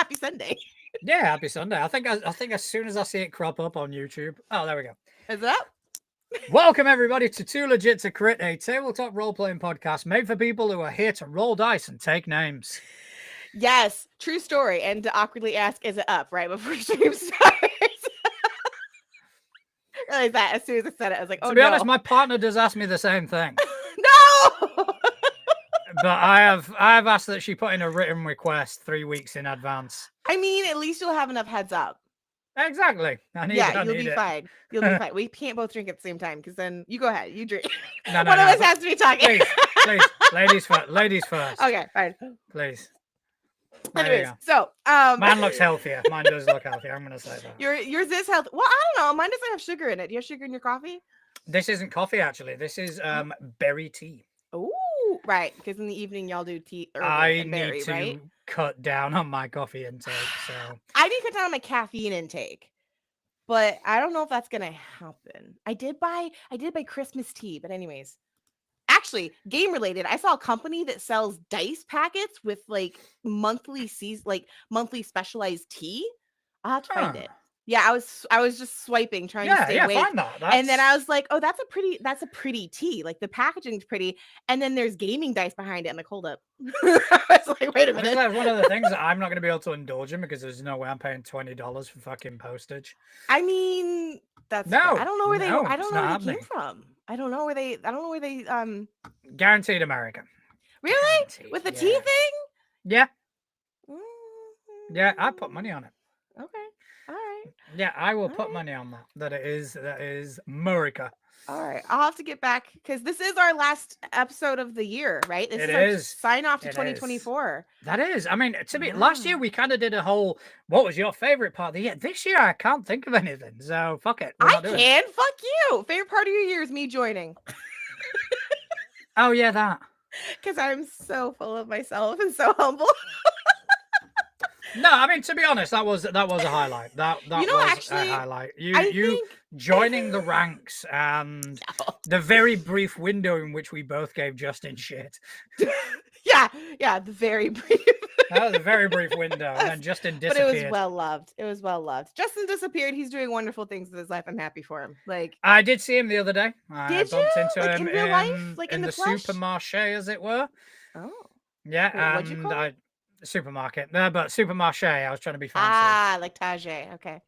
Happy Sunday. Yeah, happy Sunday. I think as soon as I see it crop up on YouTube. Oh, there we go. Is it up? Welcome everybody to Too Legit to Crit, a tabletop role-playing podcast made for people who are here to roll dice and take names. Yes, true story. And to awkwardly ask, is it up? Right before stream starts. Realize that as soon as I said it, I was like, oh, to be honest, my partner does ask me the same thing. No! But I have asked that she put in a written request 3 weeks in advance. I mean, at least you'll have enough heads up. Exactly. You'll be fine. You'll be fine. We can't both drink at the same time because then you go ahead. You drink. No, One of us has to be talking. Please. Ladies first. Okay, fine. Please. Anyways, so mine looks healthier. Mine does look healthier. I'm gonna say that. Yours is healthy. Well, I don't know. Mine doesn't have sugar in it. Do you have sugar in your coffee? This isn't coffee, actually. This is berry tea. Oh, right. Because in the evening y'all do tea. I berry, need to right? cut down on my coffee intake. So I need to cut down on my caffeine intake, but I don't know if that's gonna happen. I did buy Christmas tea, but anyways. Actually, game related, I saw a company that sells dice packets with like monthly specialized tea. I'll have to find it. Yeah, I was just swiping, trying to stay awake. Find that. And then I was like, oh, that's a pretty tea. Like the packaging's pretty. And then there's gaming dice behind it. I'm like, hold up. I was like, wait a minute. That's one of the things that I'm not going to be able to indulge in because there's no way I'm paying $20 for fucking postage. I mean, I don't know where they came from. I don't know where they Guaranteed American. Really? Guaranteed, with the tea thing? Yeah. Yeah, I put money on it. Okay. All right. Yeah, I will put money on that. That is America. All right. I'll have to get back because this is our last episode of the year, right? This is our sign off to 2024. That is. I mean, last year we kind of did a whole what was your favorite part of the year? This year I can't think of anything. So fuck it. I can. Fuck you. Favorite part of your year is me joining. Oh yeah, that. Because I'm so full of myself and so humble. No, I mean, to be honest, that was a highlight. That was a highlight. You joining the ranks and the very brief window in which we both gave Justin shit. Yeah, the very brief. That was a very brief window, and then Justin disappeared. But it was well loved. Justin disappeared. He's doing wonderful things with his life. I'm happy for him. Like I did see him the other day. I bumped into him in real life, like in the supermarché, as it were. Oh, yeah. What'd you call it? Supermarket. No, but supermarché. I was trying to be fancy. Like Tage. Okay.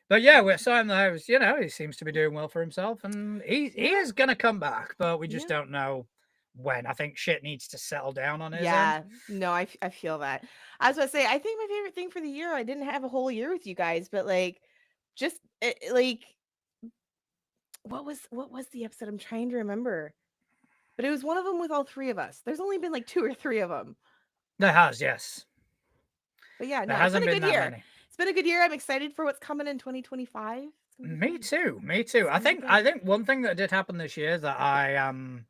But yeah, we saw him there. He seems to be doing well for himself, and he is gonna come back, but we just don't know when. I think shit needs to settle down on his end. No, I feel that. I was going to say, I think my favorite thing for the year, I didn't have a whole year with you guys, but like, just like, what was the episode? I'm trying to remember, but it was one of them with all three of us. There's only been like 2 or 3 of them. There has, yes. But yeah, no, it's been a good year. Many. It's been a good year. I'm excited for what's coming in 2025. Me too. I think one thing that did happen this year that I am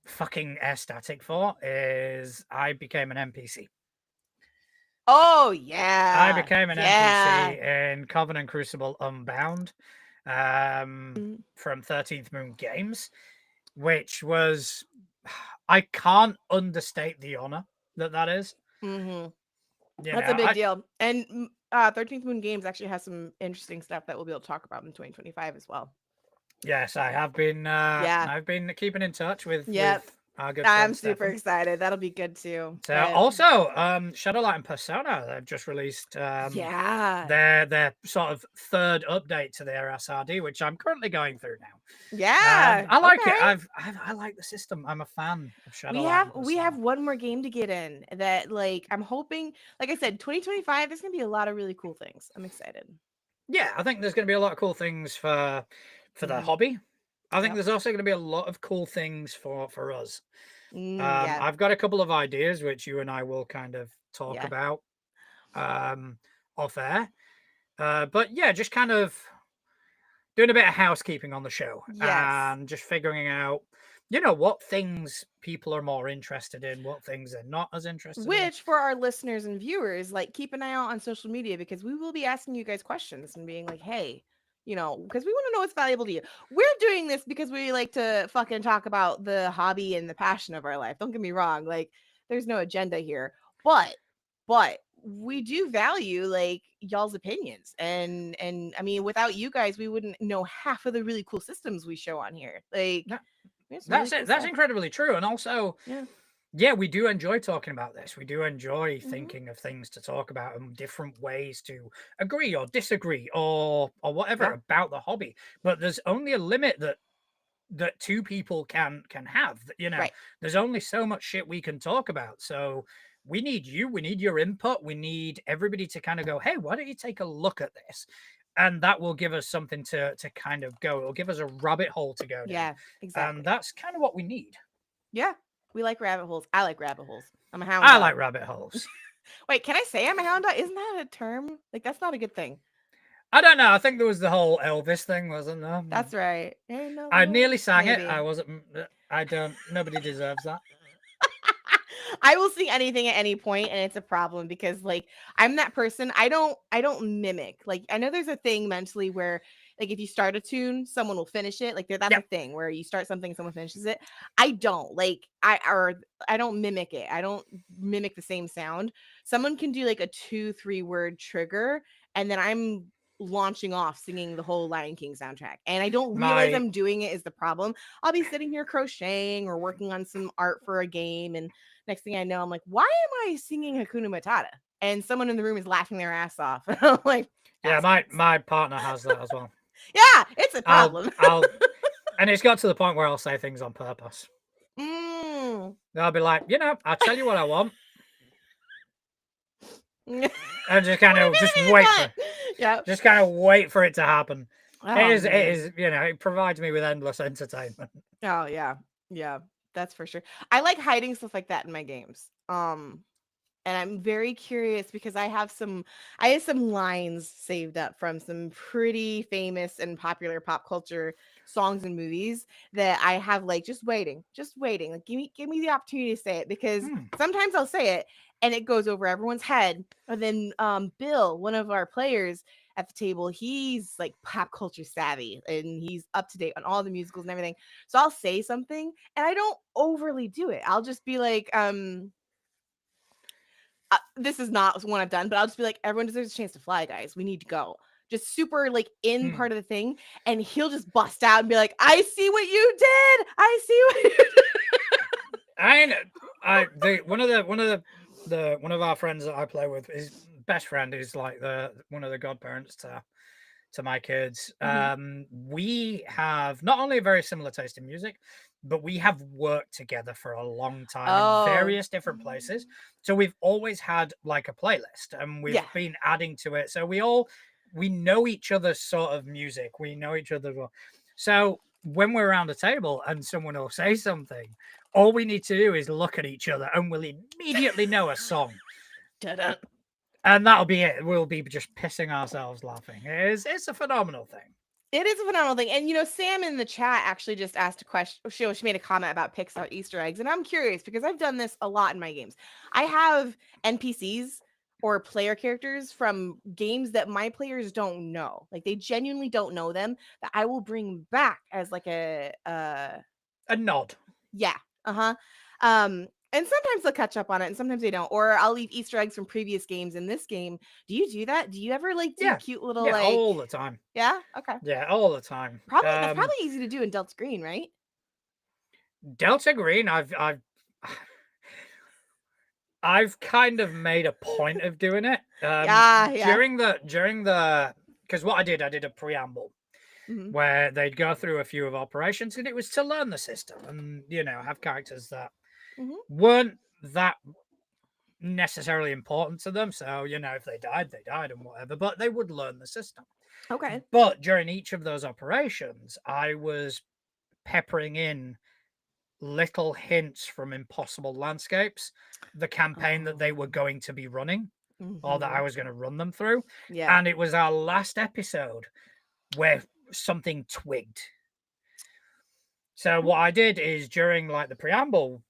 fucking ecstatic for is I became an NPC. Oh yeah. I became an NPC in Covenant Crucible Unbound from 13th Moon Games, which was, I can't understate the honor that is. Mm-hmm. That's a big deal. And 13th Moon Games actually has some interesting stuff that we'll be able to talk about in 2025 as well. Yes, I have been. I've been keeping in touch with. Yep. Our good I'm super excited. That'll be good too. So also, Shadowlight and Persona, they've just released their sort of third update to their SRD, which I'm currently going through now. Yeah, I like it. I like the system. I'm a fan of Shadowlight. We have one more game to get in that, like, I'm hoping, like I said, 2025. There's gonna be a lot of really cool things. I'm excited. Yeah, I think there's gonna be a lot of cool things for the hobby. I think there's also going to be a lot of cool things for us. I've got a couple of ideas which you and I will kind of talk about off air. But yeah, just kind of doing a bit of housekeeping on the show and just figuring out, what things people are more interested in, what things they're not as interested in. Which, for our listeners and viewers, like, keep an eye out on social media because we will be asking you guys questions and being like, hey, because we want to know what's valuable to you. We're doing this because we like to fucking talk about the hobby and the passion of our life. Don't get me wrong. Like, there's no agenda here. But we do value like y'all's opinions, and I mean, without you guys, we wouldn't know half of the really cool systems we show on here. Like, that's it. That's incredibly true. And also, yeah, we do enjoy talking about this. We do enjoy thinking of things to talk about and different ways to agree or disagree or whatever about the hobby. But there's only a limit that two people can have. You know, there's only so much shit we can talk about. So we need you. We need your input. We need everybody to kind of go, hey, why don't you take a look at this? And that will give us something to kind of go. It'll give us a rabbit hole to go down. Yeah, exactly. And that's kind of what we need. Yeah, we like rabbit holes. I like rabbit holes. I'm a hound I dog. like rabbit holes. Wait, can I say I'm a hound dog? Isn't that a term? Like, that's not a good thing. I don't know. I think there was the whole Elvis thing, wasn't there? That's right. I nearly sang it. I wasn't. I don't. Nobody deserves that. I will sing anything at any point, and it's a problem because like I'm that person. I don't mimic. Like, I know there's a thing mentally where like if you start a tune, someone will finish it. Like that's a thing where you start something, someone finishes it. I don't like I don't mimic it. I don't mimic the same sound. Someone can do like a 2-3 word trigger, and then I'm launching off singing the whole Lion King soundtrack, and I don't realize I'm doing it is the problem. I'll be sitting here crocheting or working on some art for a game, and next thing I know, I'm like, why am I singing Hakuna Matata? And someone in the room is laughing their ass off. I'm like, yeah, my partner has that as well. Yeah, it's a problem. And it's got to the point where I'll say things on purpose. I'll be like, I'll tell you what I want. And just kind of just wait just kind of wait for it to happen. It is, it provides me with endless entertainment. Oh yeah, that's for sure. I like hiding stuff like that in my games. And I'm very curious because I have some lines saved up from some pretty famous and popular pop culture songs and movies that I have like just waiting. Like give me the opportunity to say it, because sometimes I'll say it and it goes over everyone's head. And then Bill, one of our players at the table, he's like pop culture savvy and he's up to date on all the musicals and everything. So I'll say something and I don't overly do it. I'll just be like, this is not one I've done, but I'll just be like, everyone deserves a chance to fly, guys. We need to go. Just super like in part of the thing. And he'll just bust out and be like, I see what you did. I see what you did. One of our friends that I play with, his best friend is like one of the godparents to my kids. We have not only a very similar taste in music, but we have worked together for a long time in various different places. So we've always had like a playlist and we've been adding to it. So we know each other's sort of music. We know each other well. So when we're around a table and someone will say something, all we need to do is look at each other and we'll immediately know a song. And that'll be it. We'll be just pissing ourselves laughing. It's a phenomenal thing. It is a phenomenal thing. And, Sam in the chat actually just asked a question. She made a comment about Pixar Easter eggs. And I'm curious because I've done this a lot in my games. I have NPCs or player characters from games that my players don't know. Like they genuinely don't know them, that I will bring back as like a nod. Yeah. And sometimes they'll catch up on it and sometimes they don't. Or I'll leave Easter eggs from previous games in this game. Do you do that? Do you ever like do cute little like all the time? Yeah? Okay. Yeah, all the time. That's probably easy to do in Delta Green, right? Delta Green, I've kind of made a point of doing it. During the because what I did a preamble where they'd go through a few of operations, and it was to learn the system and have characters that weren't that necessarily important to them. So if they died and whatever, but they would learn the system. Okay. But during each of those operations, I was peppering in little hints from Impossible Landscapes, the campaign that they were going to be running or that I was going to run them through. Yeah. And it was our last episode where something twigged. So what I did is during like the preamble,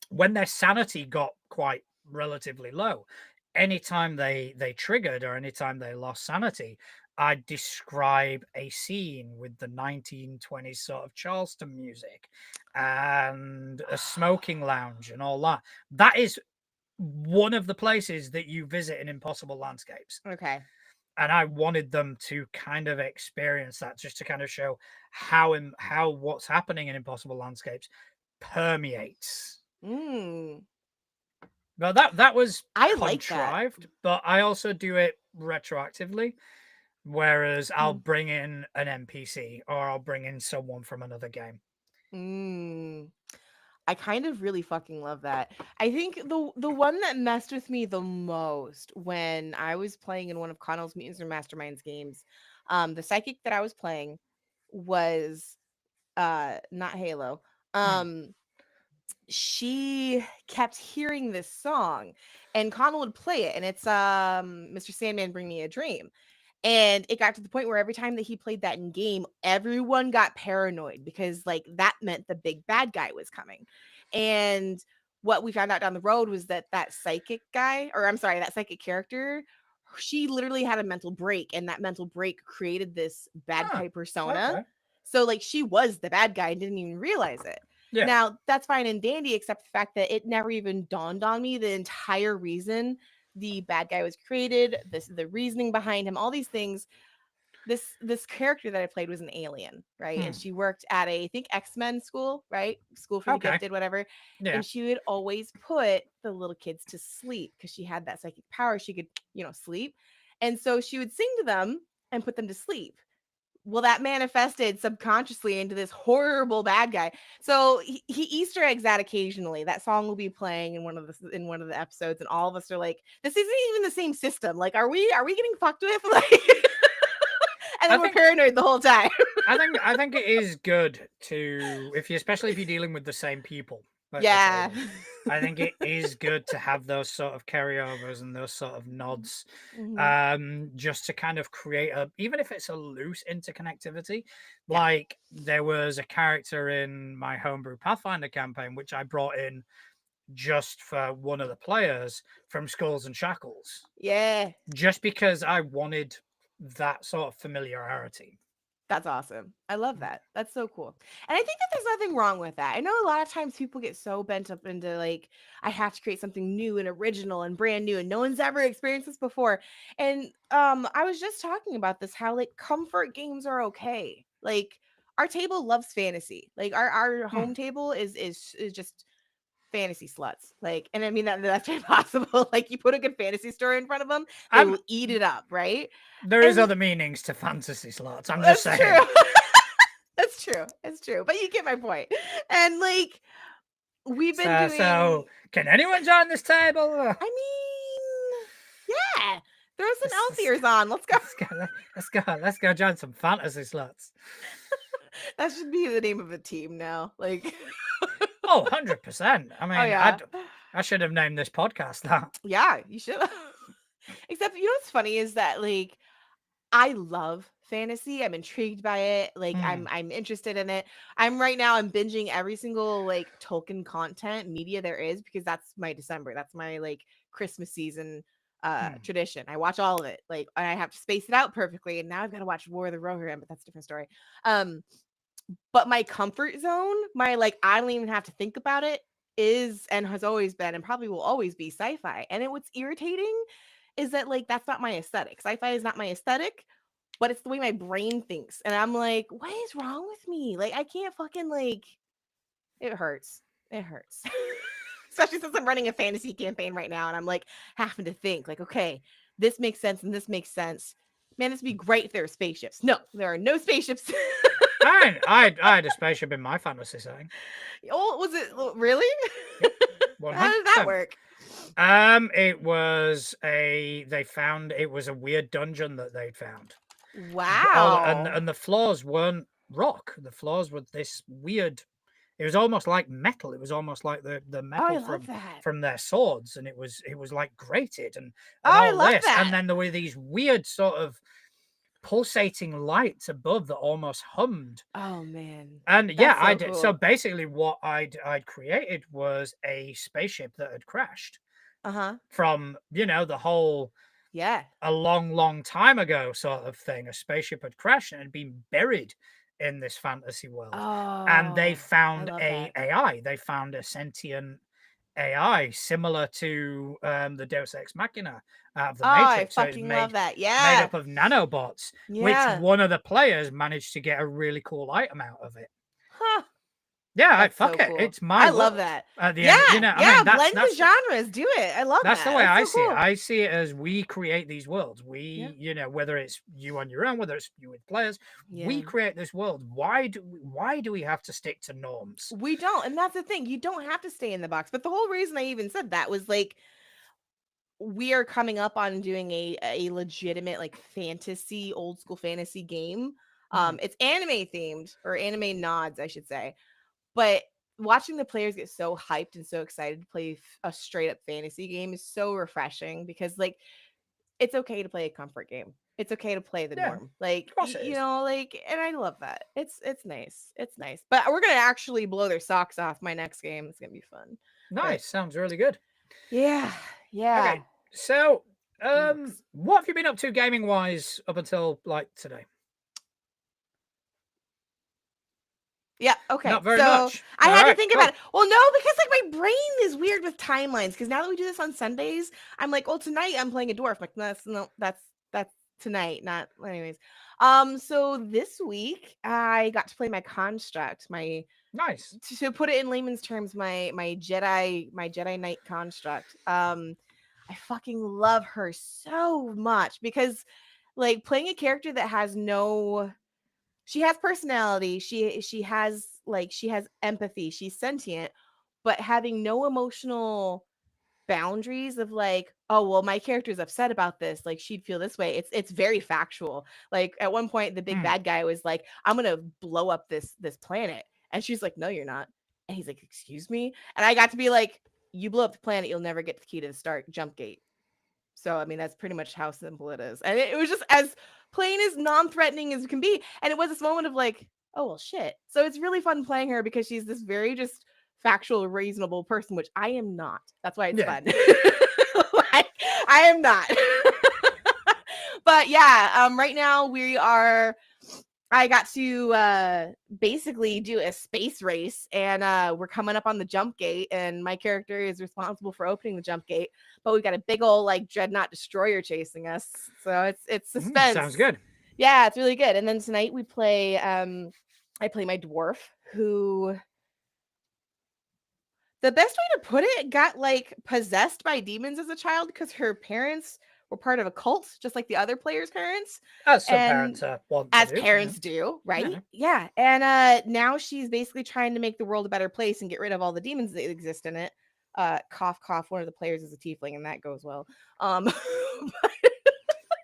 when their sanity got quite relatively low, anytime they triggered or anytime they lost sanity, I'd describe a scene with the 1920s sort of Charleston music and a smoking lounge and all that. That is one of the places that you visit in Impossible Landscapes. Okay. And I wanted them to kind of experience that, just to kind of show how what's happening in Impossible Landscapes permeates. Well, that was I like that. contrived, but I also do it retroactively. Whereas I'll bring in an NPC or I'll bring in someone from another game. I kind of really fucking love that. I think the one that messed with me the most when I was playing in one of Connell's Mutants or Masterminds games, the psychic that I was playing was not Halo. She kept hearing this song and Connell would play it, and it's Mr. Sandman Bring Me a Dream. And it got to the point where every time that he played that in game, everyone got paranoid because like that meant the big bad guy was coming. And what we found out down the road was that that psychic guy, or I'm sorry, that psychic character, she literally had a mental break, and that mental break created this bad guy persona. Okay. So like she was the bad guy and didn't even realize it. Yeah. Now that's fine and dandy, except the fact that it never even dawned on me the entire reason the bad guy was created, the reasoning behind him, all these things. This character that I played was an alien, right? And she worked at I think X-Men school, right? School for the gifted, whatever. Yeah. And she would always put the little kids to sleep because she had that psychic power. She could, sleep. And so she would sing to them and put them to sleep. Well, that manifested subconsciously into this horrible bad guy. So he Easter eggs that occasionally. That song will be playing in one of the episodes, and all of us are like, "This isn't even the same system. Like, are we getting fucked with?" Like, and then we're paranoid the whole time. I think it is good to, especially if you're dealing with the same people. Yeah. I think it is good to have those sort of carryovers and those sort of nods, just to kind of create even if it's a loose interconnectivity. Yeah. Like there was a character in my homebrew Pathfinder campaign, which I brought in just for one of the players from Skulls and Shackles. Yeah. Just because I wanted that sort of familiarity. That's awesome. I love that. That's so cool. And I think that there's nothing wrong with that. I know a lot of times people get so bent up into like, I have to create something new and original and brand new and no one's ever experienced this before. And I was just talking about this, how like comfort games are okay. Like our table loves fantasy. Like our home table is just fantasy sluts. Like, and I mean that's impossible. Like you put a good fantasy story in front of them, they will eat it up, right? There is other meanings to fantasy sluts. I'm just saying. True. That's true. It's true. But you get my point. And like we've been doing. So can anyone join this table? I mean, yeah. Throw some elf ears on. Let's go. Let's go join some fantasy sluts. That should be the name of a team now. Like 100%. I mean, yeah. I should have named this podcast that. Yeah, you should. Except what's funny is that like I love fantasy. I'm intrigued by it. Like I'm interested in it. I'm binging every single like Tolkien content media there is, because that's my December. That's my like Christmas season tradition. I watch all of it. Like I have to space it out perfectly. And now I've got to watch War of the Rohirrim, but that's a different story. But my comfort zone, my like I don't even have to think about it, is and has always been and probably will always be sci-fi. And what's irritating is that like that's not my aesthetic. Sci-fi is not my aesthetic, but it's the way my brain thinks. And I'm like, what is wrong with me? Like I can't fucking like it hurts. It hurts. Especially since I'm running a fantasy campaign right now and I'm like having to think like, okay, this makes sense and this makes sense. Man, this would be great if there were spaceships. No, there are no spaceships. I had a spaceship in my fantasy setting. Oh, was it really? Yep, how did that work? It was a weird dungeon that they'd found. Wow. And the floors weren't rock. The floors were this weird. It was almost like metal. It was almost like the metal from their swords, and it was like grated and all this. That. And then there were these weird sort of pulsating lights above that almost hummed. Oh man. And that's I did. Cool. So basically what I'd created was a spaceship that had crashed. From, the whole a long time ago sort of thing. A spaceship had crashed and had been buried in this fantasy world. And they found AI. They found a sentient AI similar to the Deus Ex Machina out of the I Matrix. So it's fucking love that. made Yeah. up of nanobots, which Yeah. one of the players managed to get a really cool item out of it. Huh. Yeah, That's fuck so it. cool. It's my I love world. that. At the Yeah. end, you know, I Yeah. mean, Blend the genres. Do it. I love that's that. the way That's I so see it. cool. I see it as we create these worlds. We, Yeah. you know, whether it's you on your own, whether it's you with players, Yeah. we create this world. Why do we have to stick to norms? We don't. And that's the thing. You don't have to stay in the box. But the whole reason I even said that was like, we are coming up on doing a legitimate like fantasy, old school fantasy game. It's anime themed, or anime nods, I should say. But watching the players get so hyped and so excited to play a straight up fantasy game is so refreshing, because like, it's okay to play a comfort game. It's okay to play the Yeah, norm. Like, of course it you is. know, like, and I love that. It's nice. It's nice. But we're gonna actually blow their socks off my next game. It's gonna be fun. Nice. But Sounds really good. yeah. Yeah. Okay. So, Gamebooks. what have you been up to gaming wise up until like today? Yeah. Okay. Not very So much. I All had to right, think cool. about it. Well, no, because like my brain is weird with timelines. Because now that we do this on Sundays, I'm like, well, tonight I'm playing a dwarf. I'm like, that's tonight, not anyways. So this week I got to play my construct, my Nice. to put it in layman's terms, my Jedi Knight construct. I fucking love her so much, because like, playing a character that has no, she has personality, she has like, she has empathy, she's sentient, but having no emotional boundaries of like, oh well, my character's upset about this, like she'd feel this way. It's very factual. Like at one point the big bad guy was like, I'm gonna blow up this planet, and she's like, no you're not. And he's like, excuse me. And I got to be like, you blow up the planet, you'll never get the key to the start jump gate. So I mean, that's pretty much how simple it is. And it was just as plain as non-threatening as it can be. And it was this moment of like, oh well shit. So it's really fun playing her, because she's this very just factual, reasonable person, which I am not. That's why it's fun. Like, I am not. But yeah, right now I got to basically do a space race, and we're coming up on the jump gate, and my character is responsible for opening the jump gate, but we've got a big old like dreadnought destroyer chasing us, so it's suspense. Sounds good. Yeah, it's really good. And then tonight we play I play my dwarf, who, the best way to put it, got like possessed by demons as a child, because her parents were part of a cult, just like the other players' parents. As some And parents want as to do. parents do, right? Yeah. And now she's basically trying to make the world a better place and get rid of all the demons that exist in it. Cough, cough. One of the players is a tiefling, and that goes well.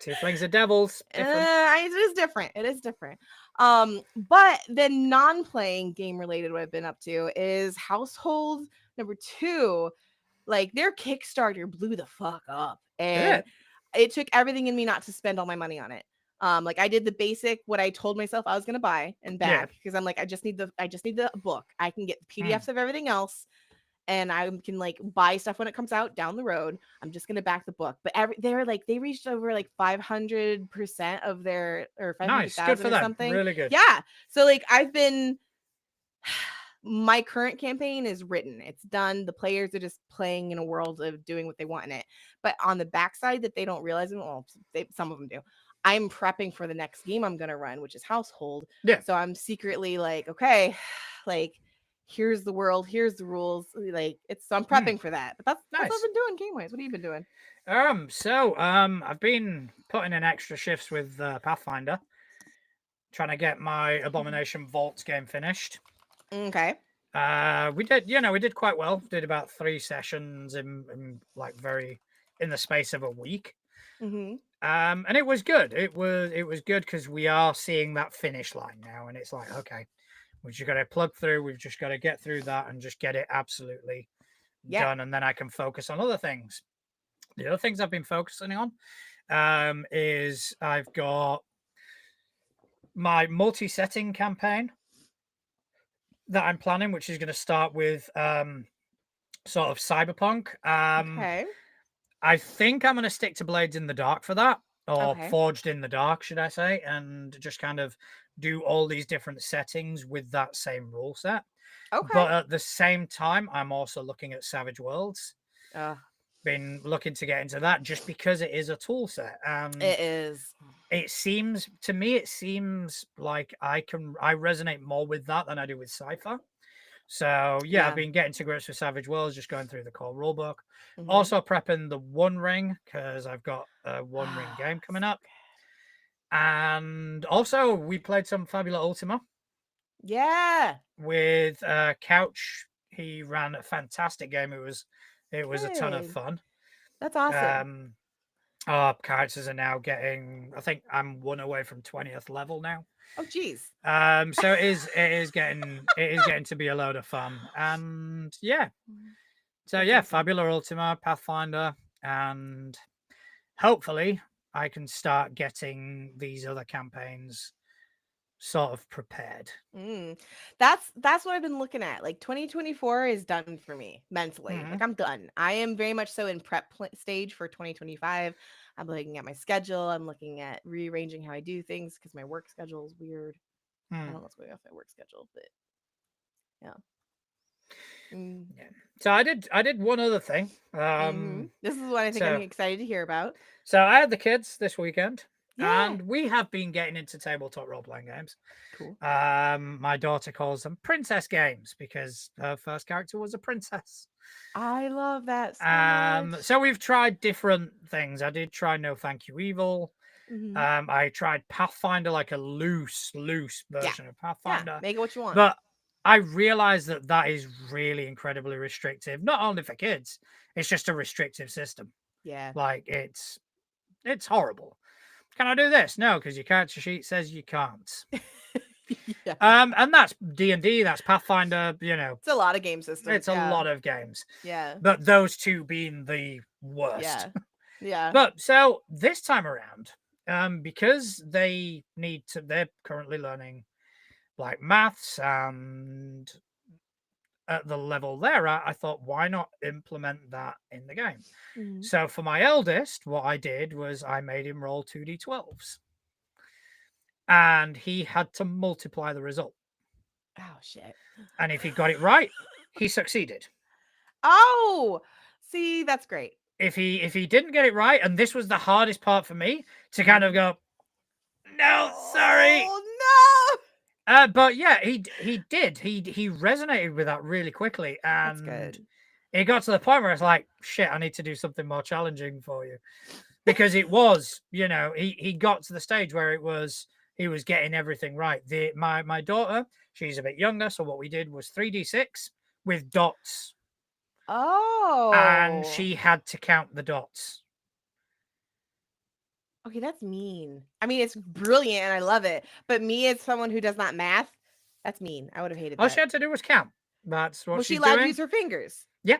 Tieflings are devils. Different. It is different. It is different. But the non-playing game related, what I've been up to is Household number 2. Like, their Kickstarter blew the fuck up, and it took everything in me not to spend all my money on it. Like, I did the basic, what I told myself I was gonna buy and back, because I'm like, I just need the book. I can get PDFs of everything else, and I can like buy stuff when it comes out down the road. I'm just gonna back the book. But they reached over like 500% of their, or 500,000 or something. Really good. Yeah. So like, my current campaign is written. It's done. The players are just playing in a world of doing what they want in it. But on the backside that they don't realize, well, some of them do, I'm prepping for the next game I'm going to run, which is Household. Yeah. So I'm secretly like, okay, like, here's the world, here's the rules. Like, so I'm prepping for that. But that's what I've been doing game-wise. What have you been doing? I've been putting in extra shifts with Pathfinder, trying to get my Abomination Vaults game finished. Okay. We did quite well. Did about 3 sessions in like in the space of a week. Mm-hmm. And it was good. It was good because we are seeing that finish line now, and it's like, okay, we've just got to plug through. We've just got to get through that and just get it absolutely done, and then I can focus on other things. The other things I've been focusing on is I've got my multi-setting campaign that I'm planning, which is going to start with sort of cyberpunk. Okay. I think I'm going to stick to Blades in the Dark for that, or Okay. Forged in the Dark, should I say, and just kind of do all these different settings with that same rule set. Okay. But at the same time, I'm also looking at Savage Worlds. Been looking to get into that just because it is a tool set, and it is. It seems to me, it seems like I resonate more with that than I do with Cypher. So yeah, I've been getting to grips with Savage Worlds, just going through the core rulebook. Also prepping the One Ring because I've got a One Ring game coming up. And also we played some Fabula Ultima. Yeah. With Couch. He ran a fantastic game. It was a ton of fun. That's awesome. Our characters are now getting, I think I'm 1 away from 20th level now. Oh geez. So it is getting to be a load of fun. And yeah. So That's yeah, awesome. Fabula Ultima, Pathfinder, and hopefully I can start getting these other campaigns sort of prepared. That's what I've been looking at. Like 2024 is done for me mentally. Like I'm done. I am very much so in prep stage for 2025. I'm looking at my schedule. I'm looking at rearranging how I do things because my work schedule is weird. I don't know what's going on with my work schedule, but yeah. Yeah. So I did one other thing. This is what I think I'm excited to hear about. So I had the kids this weekend. Yeah. And we have been getting into tabletop role-playing games. Cool. My daughter calls them princess games because her first character was a princess. I love that so much. So we've tried different things. I did try No Thank You Evil. I tried Pathfinder, like a loose version of Pathfinder. Yeah, make it what you want. But I realized that is really incredibly restrictive, not only for kids, it's just a restrictive system. Yeah. Like it's horrible. Can I do this? No, because your character sheet says you can't. Yeah. And that's D&D, that's Pathfinder, It's a lot of game systems. It's a lot of games. Yeah. But those two being the worst. Yeah. Yeah. But so this time around, because they're currently learning like maths and at the level they're at, I thought, why not implement that in the game? So for my eldest, what I did was I made him roll 2d12s. And he had to multiply the result. Oh, shit. And if he got it right, he succeeded. Oh, see, that's great. If he didn't get it right, and this was the hardest part for me, to kind of go, no, sorry. Oh, no. But yeah, he did. He resonated with that really quickly. And that's good. It got to the point where it's like, shit, I need to do something more challenging for you. Because it was, he got to the stage where he was getting everything right. My daughter, she's a bit younger, so what we did was 3d6 with dots. Oh. And she had to count the dots. Okay, that's mean. I mean, it's brilliant and I love it. But me as someone who does not math, that's mean. I would have hated that. All she had to do was count. That's what she's allowed to use her fingers. Yeah.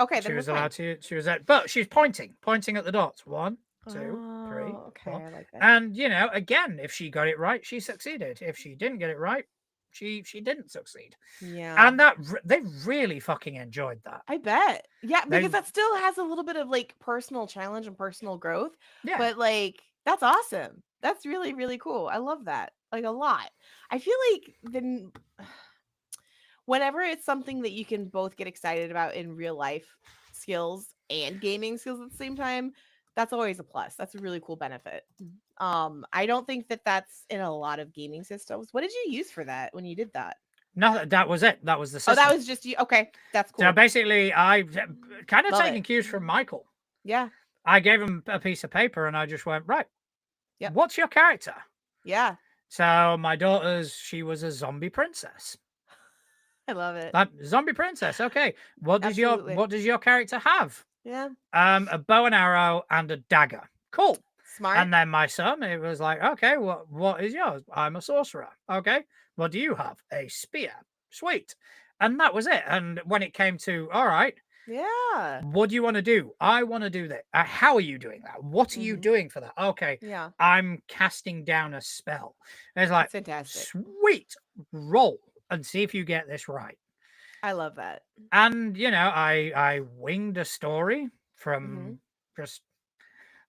Okay, she was allowed to. She was but she's pointing at the dots. 1, 2, 3. Okay, 4. I like that. And again, if she got it right, she succeeded. If she didn't get it right, she didn't succeed. Yeah. And they really fucking enjoyed that. I bet. Yeah, because that still has a little bit of like personal challenge and personal growth. Yeah. But like that's awesome. That's really, really cool. I love that. Like a lot. I feel like whenever it's something that you can both get excited about in real life skills and gaming skills at the same time, that's always a plus. That's a really cool benefit. I don't think that that's in a lot of gaming systems. What did you use for that when you did that? No, that was it. That was the system. Oh, that was just you. Okay, that's cool. So basically, I kind of taking cues from Michael. Yeah. I gave him a piece of paper and I just went, right. Yeah. What's your character? Yeah. So my daughter's, she was a zombie princess. I love it. Zombie princess. Okay. What does your character have? Yeah. A bow and arrow and a dagger. Cool. Smart. And then my son, it was like, okay, what is yours? I'm a sorcerer. Okay. What do you have? A spear. Sweet. And that was it. And when it came to, all right. Yeah. What do you want to do? I want to do that. How are you doing that? What are you doing for that? Okay. Yeah. I'm casting down a spell. And it's like, that's fantastic. Sweet. Roll and see if you get this right. I love that. And I winged a story from just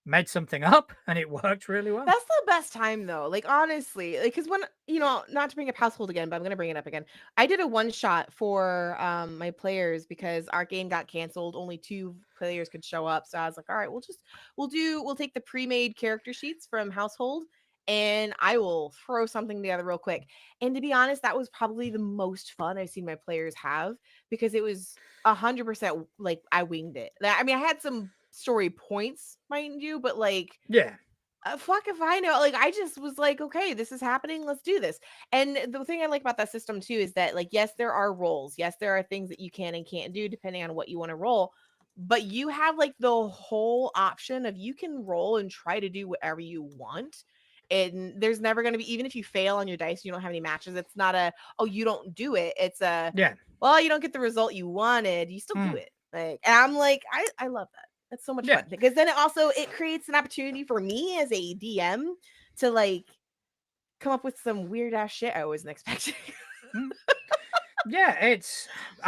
made something up, and it worked really well. That's the best time though. Like honestly, like because when not to bring up household again, but I'm gonna bring it up again. I did a one shot for my players because our game got canceled. Only 2 players could show up, so I was like, all right, we'll take the pre-made character sheets from household, and I will throw something together real quick. And to be honest, that was probably the most fun I've seen my players have because it was 100% like I winged it. I mean, I had some story points, mind you, but like Yeah. fuck if I know. Like, I just was like, okay, this is happening. Let's do this. And the thing I like about that system too is that, like, yes, there are roles. Yes, there are things that you can and can't do depending on what you want to roll. But you have like the whole option of you can roll and try to do whatever you want. And there's never going to be, even if you fail on your dice, you don't have any matches. It's not a, oh, you don't do it. It's a, Yeah. well, you don't get the result you wanted. You still do it. Like, and I'm like, I love that. That's so much fun because then it creates an opportunity for me as a DM to like come up with some weird ass shit I wasn't expecting. Yeah,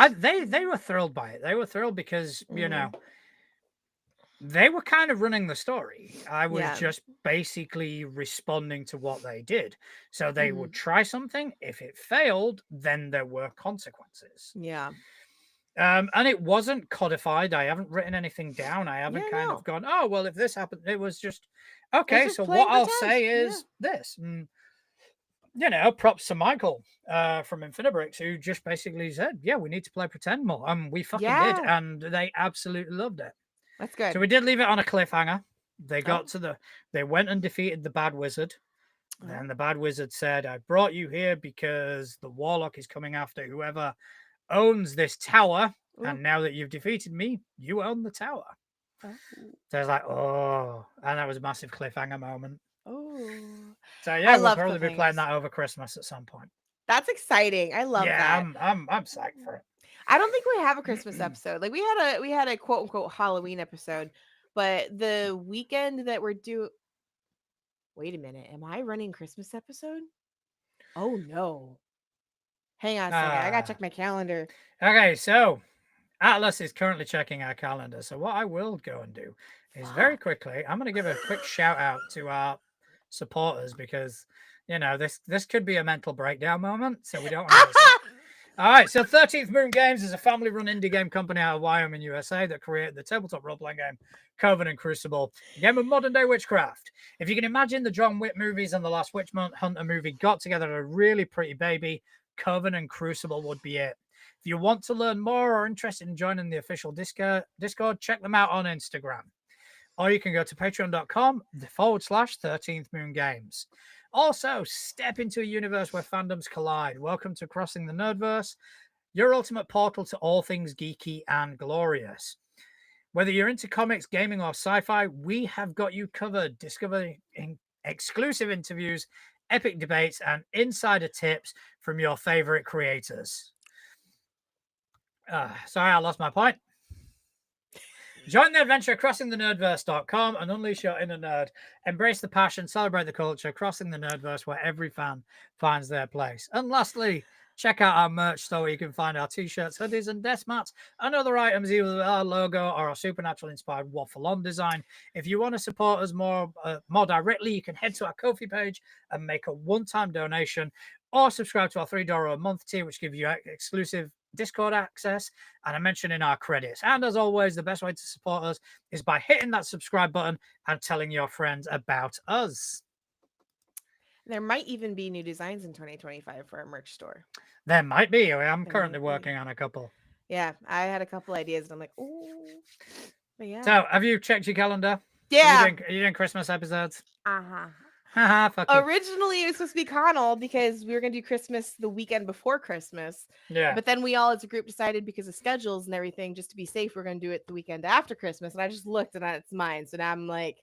they were thrilled by it. They were thrilled because they were kind of running the story. I was just basically responding to what they did. So they would try something. If it failed, then there were consequences. Yeah. And it wasn't codified. I haven't written anything down. I haven't of gone, oh, well, if this happened, it was just, okay, just so what I'll pretend. say is this. And, props to Michael from Infinibrix, who just basically said, yeah, we need to play pretend more. And we fucking did. And they absolutely loved it. That's good. So we did leave it on a cliffhanger. They got they went and defeated the bad wizard. Then the bad wizard said, I brought you here because the warlock is coming after whoever owns this tower. And now that you've defeated me, you own the tower. So I was like, oh, and that was a massive cliffhanger moment. Oh, so yeah, we'll probably be playing that over Christmas at some point. That's exciting. I love that. I'm psyched for it. I don't think we have a Christmas episode. Like we had a quote unquote Halloween episode, but the weekend that we're due. Wait a minute, am I running Christmas episode? Oh no. Hang on a second. I gotta check my calendar. Okay, so Atlas is currently checking our calendar. So what I will go and do is very quickly, I'm going to give a quick shout out to our supporters because, this could be a mental breakdown moment. So we don't want to. All right. So 13th Moon Games is a family-run indie game company out of Wyoming, USA that created the tabletop role-playing game Coven and Crucible, a game of modern-day witchcraft. If you can imagine the John Wick movies and the last Witch Hunter movie got together a really pretty baby, Coven and Crucible would be it. If you want to learn more or are interested in joining the official Discord, check them out on Instagram. Or you can go to patreon.com/13th Moon Games. Also, step into a universe where fandoms collide. Welcome to Crossing the Nerdverse, your ultimate portal to all things geeky and glorious. Whether you're into comics, gaming, or sci-fi, we have got you covered. Discover exclusive interviews, epic debates, and insider tips from your favorite creators. Sorry, I lost my point. Join the adventure at crossingthenerdverse.com and unleash your inner nerd. Embrace the passion, celebrate the culture, crossing the nerdverse where every fan finds their place. And lastly, check out our merch store where you can find our t-shirts, hoodies, and desk mats and other items either with our logo or our supernatural-inspired waffle-on design. If you want to support us more directly, you can head to our Ko-fi page and make a one-time donation or subscribe to our $3 a month tier, which gives you exclusive Discord access and a mention in our credits. And as always, the best way to support us is by hitting that subscribe button and telling your friends about us. There might even be new designs in 2025 for our merch store. There might be. I'm currently working on a couple. Yeah, I had a couple ideas and I'm like, oh, yeah. So have you checked your calendar? Yeah. Are you doing Christmas episodes? Originally, it was supposed to be Connell because we were going to do Christmas the weekend before Christmas. Yeah. But then we all as a group decided because of schedules and everything, just to be safe, we're going to do it the weekend after Christmas. And I just looked and it's mine. So now I'm like,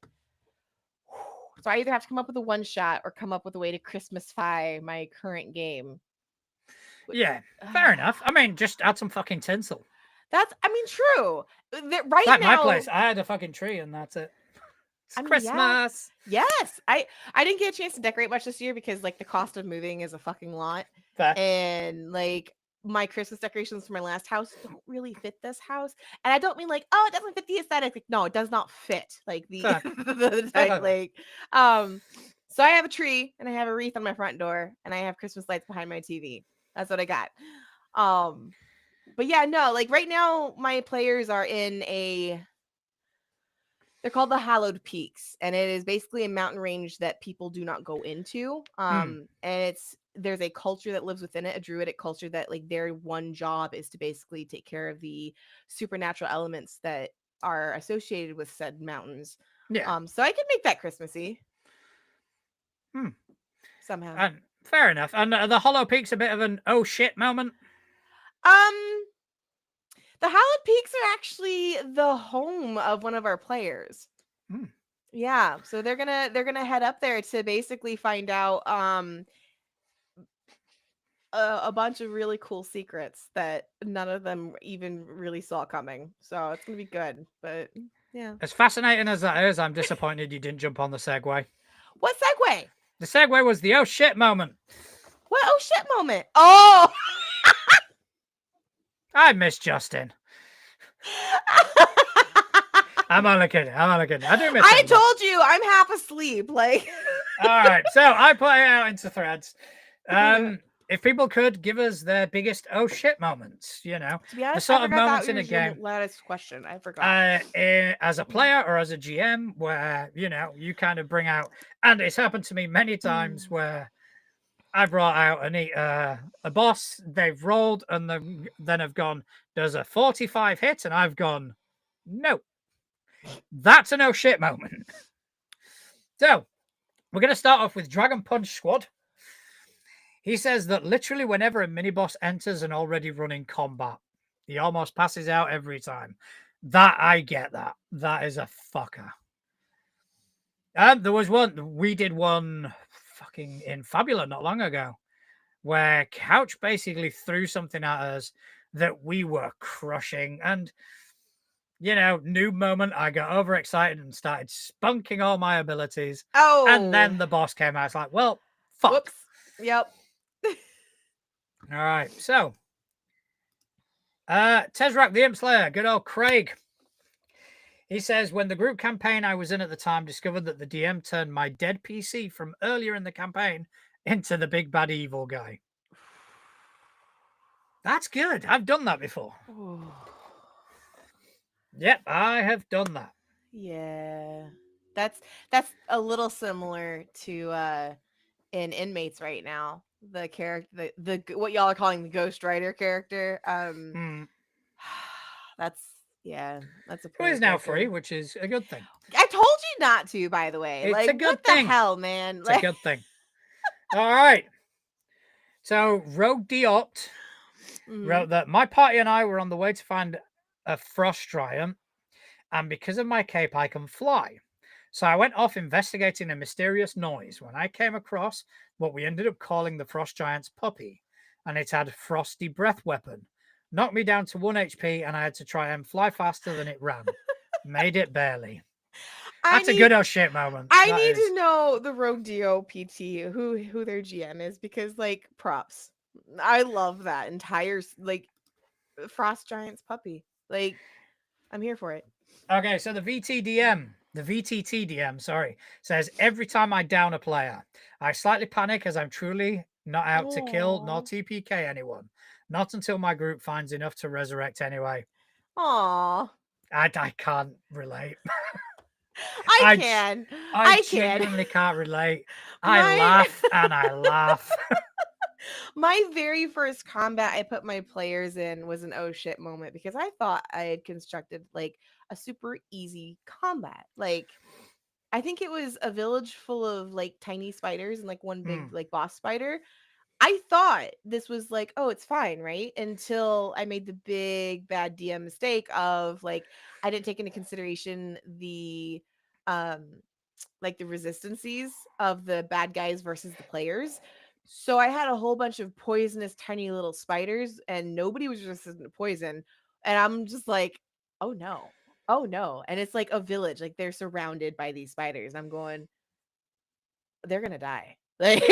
so I either have to come up with a one shot or come up with a way to Christmasify my current game. Yeah, fair enough. I mean, just add some fucking tinsel. True. Right like now, my place, I had a fucking tree and that's it. Christmas. Yeah. Yes. I didn't get a chance to decorate much this year because like the cost of moving is a fucking lot. Fair. And like my Christmas decorations for my last house don't really fit this house. And I don't mean like, oh, it doesn't fit the aesthetic. Like, no, it does not fit like the, Fair. the type, like, um, so I have a tree and I have a wreath on my front door and I have Christmas lights behind my TV. That's what I got. But yeah, no, like right now my players are in they're called the Hallowed Peaks, and it is basically a mountain range that people do not go into. And there's a culture that lives within it, a druidic culture that like their one job is to basically take care of the supernatural elements that are associated with said mountains. Yeah. So I could make that Christmassy. Somehow. And fair enough. And the Hollow Peak's a bit of an oh shit moment. The Hallowed Peaks are actually the home of one of our players. Yeah, so they're gonna head up there to basically find out a bunch of really cool secrets that none of them even really saw coming. So it's gonna be good. But yeah, as fascinating as that is, I'm disappointed you didn't jump on the segue. What segue? The segue was the oh shit moment. What oh shit moment? Oh, I miss Justin. I'm only kidding. I do miss. I told you I'm half asleep. Like, all right. So I put it out into threads. If people could give us their biggest oh shit moments, to be honest, the sort of moments in a game. Latest question, I forgot. As a player or as a GM, where you kind of bring out, and it's happened to me many times where I brought out a boss, they've rolled, and then have gone, does a 45 hit, and I've gone, no. That's a no shit moment. So, we're going to start off with Dragon Punch Squad. He says that literally whenever a mini-boss enters an already running combat, he almost passes out every time. That, I get that. That is a fucker. There was one, we did one fucking in Fabula not long ago, where Couch basically threw something at us that we were crushing. And, noob moment, I got overexcited and started spunking all my abilities. Oh. And then the boss came out. It's like, well, fuck. Whoops. Yep. All right. So, Tezrak the Imp Slayer, good old Craig. He says, when the group campaign I was in at the time discovered that the DM turned my dead PC from earlier in the campaign into the big bad evil guy. That's good. I've done that before. Yep, I have done that. Yeah. That's a little similar to in Inmates right now. The character, the what y'all are calling the Ghost Rider character. That's a Who is now free, which is a good thing. I told you not to, by the way. It's like, a good what thing. The hell, man? It's a good thing. All right. So Rogue Diopt wrote that my party and I were on the way to find a frost giant, and because of my cape, I can fly. So I went off investigating a mysterious noise when I came across what we ended up calling the frost giant's puppy, and it had frosty breath weapon. Knocked me down to 1 HP, and I had to try and fly faster than it ran. Made it barely. That's a good old shit moment. I need to know the Rogue Dio PT, who their GM is, because like props. I love that entire like Frost Giant's puppy. Like, I'm here for it. Okay, so the VTTDM, sorry, says every time I down a player, I slightly panic as I'm truly not out to kill nor TPK anyone. Not until my group finds enough to resurrect anyway. Aww. I can't relate. I can. I genuinely can't relate. I laugh and I laugh. My very first combat I put my players in was an oh shit moment because I thought I had constructed like a super easy combat. Like, I think it was a village full of like tiny spiders and like one big like boss spider. I thought this was like, oh, it's fine, right? Until I made the big bad DM mistake of like, I didn't take into consideration the like the resistances of the bad guys versus the players. So I had a whole bunch of poisonous tiny little spiders and nobody was resistant to poison. And I'm just like, oh no. Oh no. And it's like a village, like they're surrounded by these spiders. I'm going, they're gonna die. Like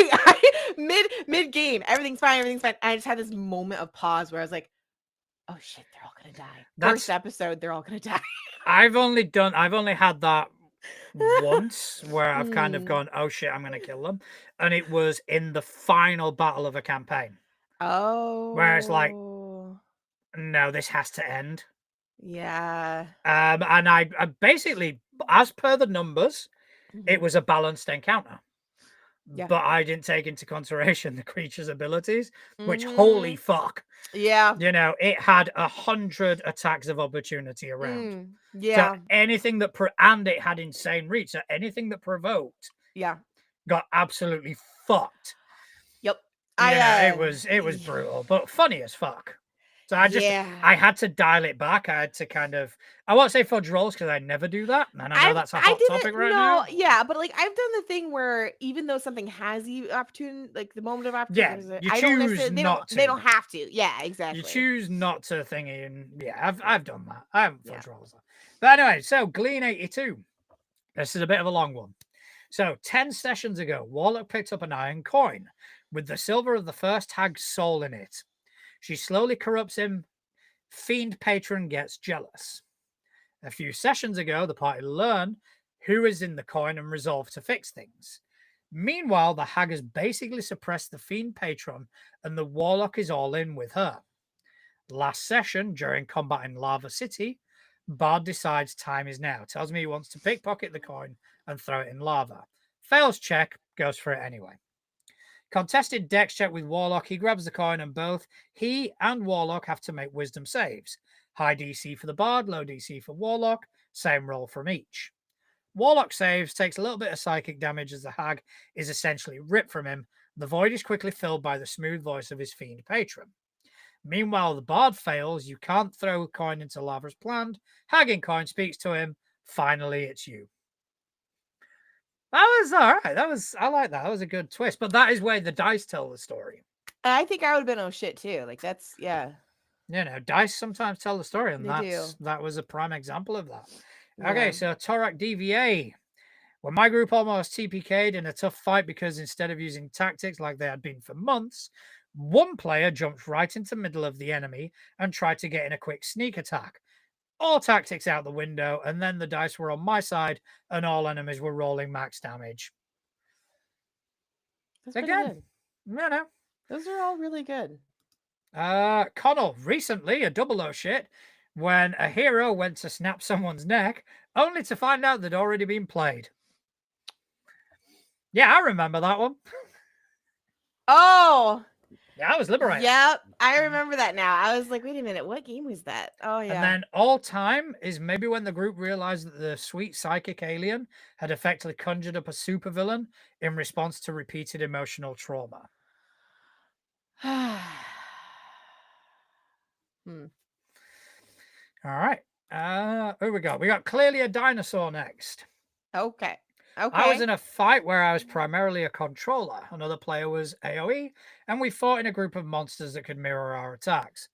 mid game, everything's fine, everything's fine. I just had this moment of pause where I was like, "Oh shit, they're all gonna die." First episode, they're all gonna die. I've only had that once where I've kind of gone, "Oh shit, I'm gonna kill them," and it was in the final battle of a campaign. Where it's like, no, this has to end. Yeah. And I basically, as per the numbers, it was a balanced encounter. Yeah. But I didn't take into consideration the creature's abilities, which holy fuck. Yeah. You know, it had 100 attacks of opportunity around. Yeah. So anything that and it had insane reach. So anything that provoked, got absolutely fucked. Yep. It was brutal, but funny as fuck. So I had to dial it back. I had to kind of, I won't say fudge rolls because I never do that. And I know that's a hot topic right now. Yeah, but like I've done the thing where even though something has the opportunity, like the moment of opportunity, you choose not to. They don't have to. Yeah, exactly. You choose not to thingy, and I've done that. I haven't fudge rolls. But anyway, so Glean 82. This is a bit of a long one. So 10 sessions ago, Warlock picked up an iron coin with the silver of the first hag's soul in it. She slowly corrupts him. Fiend patron gets jealous. A few sessions ago, the party learn who is in the coin and resolve to fix things. Meanwhile, the hag has basically suppressed the fiend patron and the warlock is all in with her. Last session, during combat in Lava City, Bard decides time is now. Tells me he wants to pickpocket the coin and throw it in lava. Fails check, goes for it anyway. Contested dex check with Warlock. He grabs the coin and both he and Warlock have to make wisdom saves. High DC for the Bard, low DC for Warlock. Same roll from each. Warlock saves, takes a little bit of psychic damage as the hag is essentially ripped from him. The void is quickly filled by the smooth voice of his fiend patron. Meanwhile, the Bard fails. You can't throw a coin into lava as planned. Hag in coin speaks to him. Finally, it's you. That was all right. I like that. That was a good twist. But that is where the dice tell the story. I think I would have been oh shit too. Like that's dice sometimes tell the story, and that was a prime example of that. Yeah. Okay, so Torak DVA. When my group almost TPK'd in a tough fight because instead of using tactics like they had been for months, one player jumped right into the middle of the enemy and tried to get in a quick sneak attack. All tactics out the window, and then the dice were on my side, and all enemies were rolling max damage. That's again, good. Those are all really good. Connell, recently a double O shit when a hero went to snap someone's neck, only to find out they'd already been played. Yeah, I remember that one. Oh. Yeah, I was liberated. Yep, I remember that now. I was like, wait a minute, what game was that? Oh, yeah. And then all time is maybe when the group realized that the sweet psychic alien had effectively conjured up a supervillain in response to repeated emotional trauma. All right. Who we got? We got clearly a dinosaur next. Okay. I was in a fight where I was primarily a controller. Another player was AoE, and we fought in a group of monsters that could mirror our attacks.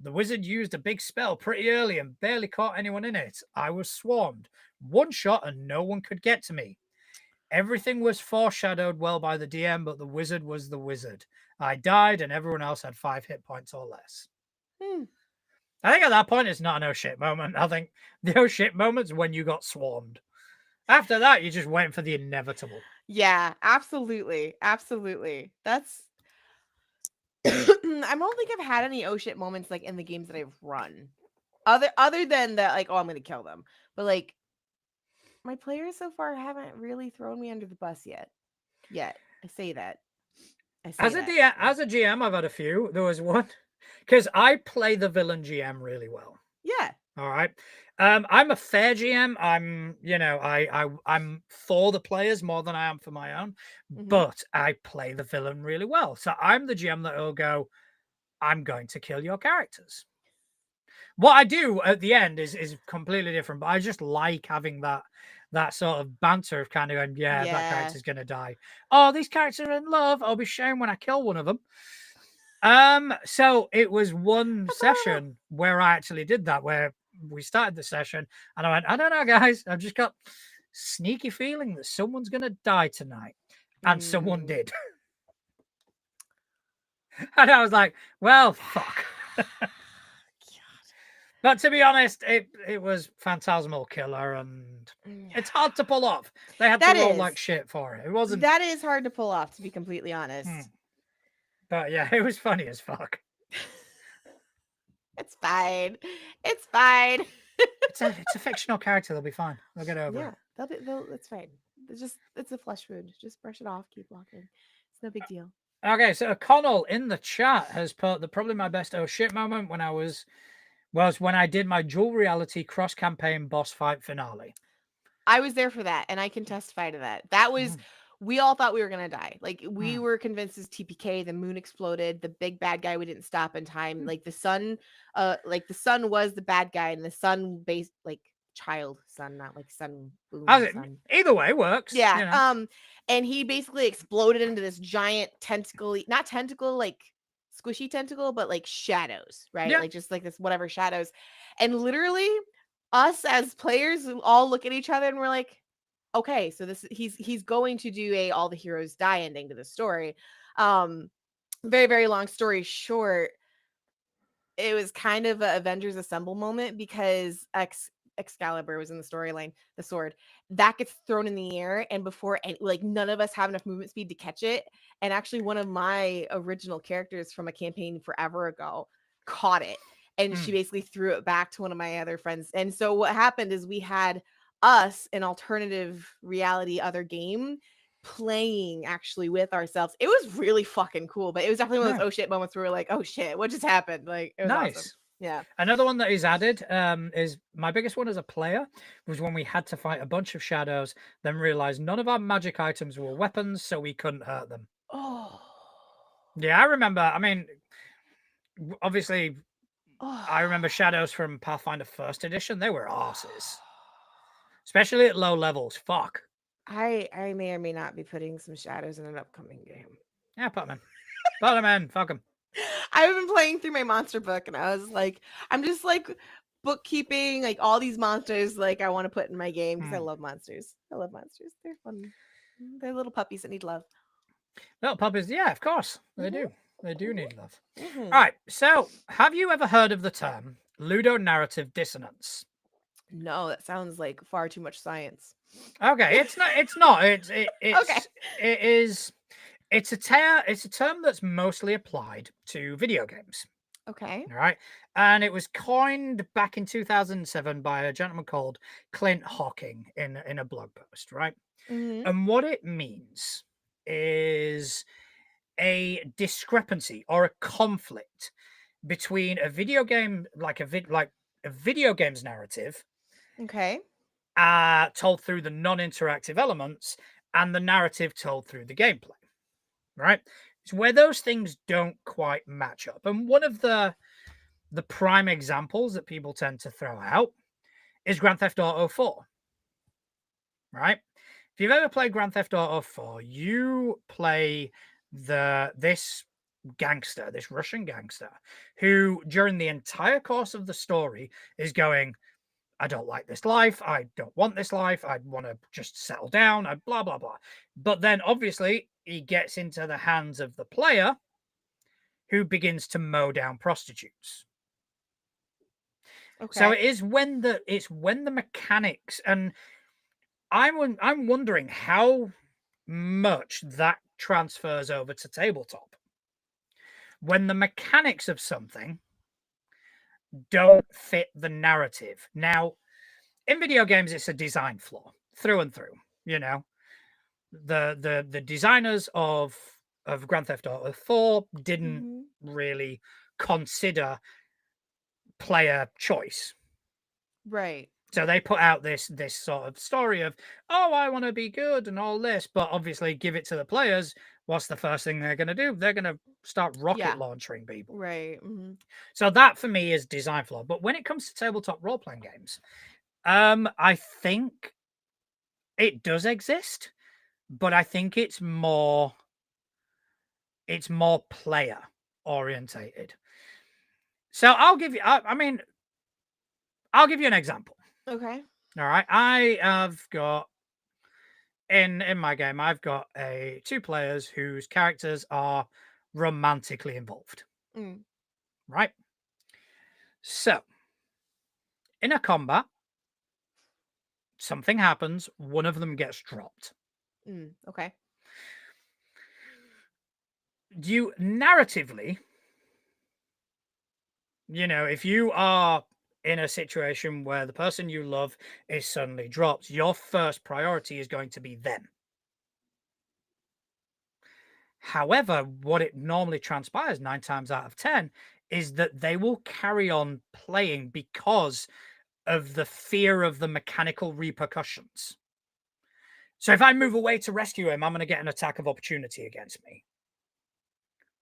The wizard used a big spell pretty early and barely caught anyone in it. I was swarmed. One shot and no one could get to me. Everything was foreshadowed well by the DM, but the wizard was the wizard. I died and everyone else had 5 hit points or less. I think at that point, it's not an oh shit moment. I think the oh shit moment's when you got swarmed. After that, you're just waiting for the inevitable. Yeah, absolutely. Absolutely. That's... I don't think I've had any oh shit moments like in the games that I've run. Other than that, like, oh, I'm going to kill them. But like, my players so far haven't really thrown me under the bus yet. I say that. As a GM, I've had a few. There was one, because I play the villain GM really well. Yeah. All right. I'm a fair GM. I'm for the players more than I am for my own, but I play the villain really well. So I'm the GM that will go, I'm going to kill your characters. What I do at the end is completely different, but I just like having that sort of banter of kind of going, that character's going to die. Oh, these characters are in love. I'll be shamed when I kill one of them. So it was one session where I actually did that, where we started the session and I went, I don't know, guys, I've just got sneaky feeling that someone's going to die tonight. And someone did. And I was like, well, fuck. But to be honest, it was Phantasmal Killer, and it's hard to pull off. They had to roll like shit for it. It wasn't. That is hard to pull off, to be completely honest. But yeah, it was funny as fuck. It's fine. It's fine. It's a fictional character. They'll be fine. They'll get over it. Yeah, it's fine. It's a flesh wound. Just brush it off. Keep walking. It's no big deal. Okay, so Connell in the chat has put the probably my best oh shit moment when I was when I did my dual reality cross campaign boss fight finale. I was there for that, and I can testify to that. That was we all thought we were gonna die. Like we were convinced it's TPK. The moon exploded. The big bad guy we didn't stop in time. Like the sun was the bad guy, and the sun based like child sun, not like sun boom. Sun. Either way works. Yeah. You know? And he basically exploded into this giant tentacle, not tentacle, like squishy tentacle, but like shadows, right? Yeah. Like just like this whatever shadows. And literally us as players all look at each other and we're like, okay, so this he's going to do a all the heroes die ending to the story. Very, very long story short, it was kind of an Avengers Assemble moment because Excalibur was in the storyline, the sword that gets thrown in the air, and before like none of us have enough movement speed to catch it, and actually one of my original characters from a campaign forever ago caught it, and she basically threw it back to one of my other friends. And so what happened is we had us an alternative reality other game playing actually with ourselves. It was really fucking cool, but it was definitely one of those oh shit moments where we're like, oh shit, what just happened? Like it was awesome. Yeah. Another one that is added is my biggest one as a player was when we had to fight a bunch of shadows, then realized none of our magic items were weapons, so we couldn't hurt them. Oh. Yeah, I remember. I mean, obviously, I remember shadows from Pathfinder First Edition. They were asses, especially at low levels. Fuck. I may or may not be putting some shadows in an upcoming game. Yeah, put them in. Put them in. Fuck them. I've been playing through my monster book, and I was like, I'm just like bookkeeping, like all these monsters, like I want to put in my game because I love monsters. I love monsters. They're fun. They're little puppies that need love. Little puppies, yeah, of course they do. They do need love. All right. So, have you ever heard of the term ludonarrative dissonance? No, that sounds like far too much science. Okay, it's not. It's not. Okay. It is. It's a term that's mostly applied to video games. Okay. All right. And it was coined back in 2007 by a gentleman called Clint Hawking in a blog post, right? And what it means is a discrepancy or a conflict between a video game, like a video game's narrative, okay, told through the non-interactive elements, and the narrative told through the gameplay, right? It's where those things don't quite match up. And one of the prime examples that people tend to throw out is Grand Theft Auto 4, right? If you've ever played Grand Theft Auto 4, you play this gangster, this Russian gangster, who during the entire course of the story is going, I don't like this life. I don't want this life. I want to just settle down. Blah, blah, blah. But then obviously he gets into the hands of the player who begins to mow down prostitutes. Okay. So it's when the mechanics, and I'm wondering how much that transfers over to tabletop. When the mechanics of something don't fit the narrative. Now, in video games, it's a design flaw through and through. You know, the designers of Grand Theft Auto 4 didn't really consider player choice. Right. So they put out this sort of story of, oh, I want to be good and all this, but obviously give it to the players. What's the first thing they're going to do? They're going to start rocket launching people. Right. So that for me is design flaw. But when it comes to tabletop role-playing games, I think it does exist, but I think it's more player orientated. So I'll give you an example. Okay. All right. I have got in my game, I've got two players whose characters are romantically involved. Right? So, in a combat, something happens, one of them gets dropped. Okay. You narratively, if you are in a situation where the person you love is suddenly dropped, your first priority is going to be them. However, what it normally transpires 9 times out of 10 is that they will carry on playing because of the fear of the mechanical repercussions. So if I move away to rescue him, I'm going to get an attack of opportunity against me.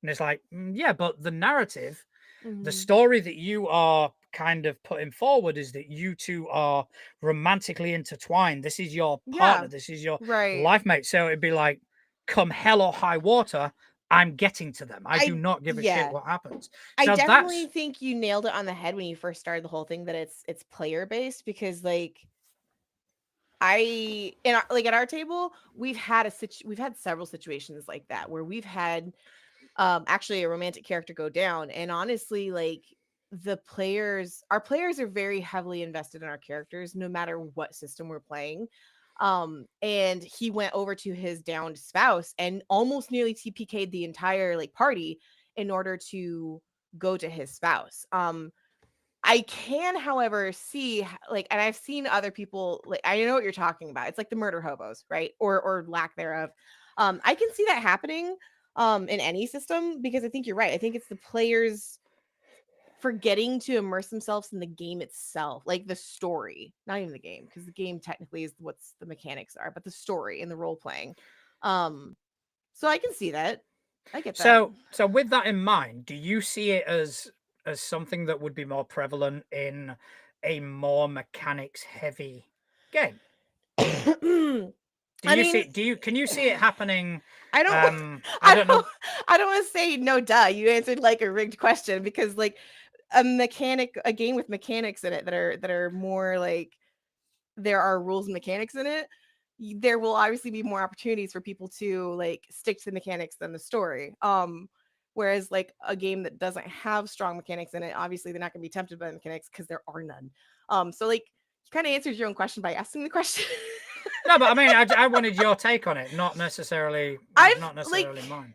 And it's like, yeah, but the narrative, the story that you are kind of putting forward is that you two are romantically intertwined. This is your partner. This is your life mate. So it'd be like, come hell or high water, I'm getting to them. I do not give a shit what happens. So I definitely think you nailed it on the head when you first started the whole thing, that it's player based, because like at our table, we've had several situations like that where we've had actually a romantic character go down, and honestly, like our players are very heavily invested in our characters no matter what system we're playing. And he went over to his downed spouse and almost nearly TPK'd the entire like party in order to go to his spouse. I can, however, see like, and I've seen other people, like, I know what you're talking about. It's like the murder hobos, right? Or lack thereof. I can see that happening in any system, because I think you're right. I think it's the players forgetting to immerse themselves in the game itself, like the story, not even the game, because the game technically is what's the mechanics are, but the story and the role playing. So I can see that. I get that. So with that in mind, do you see it as something that would be more prevalent in a more mechanics heavy game? Can you see it happening? I don't I don't know. I don't want to say no duh. You answered like a rigged question, because like a game with mechanics in it that are more like, there are rules and mechanics in it, there will obviously be more opportunities for people to like stick to the mechanics than the story. Whereas like a game that doesn't have strong mechanics in it, obviously they're not going to be tempted by the mechanics because there are none. So like, you kind of answered your own question by asking the question. No, but I mean, I wanted your take on it, not necessarily mine.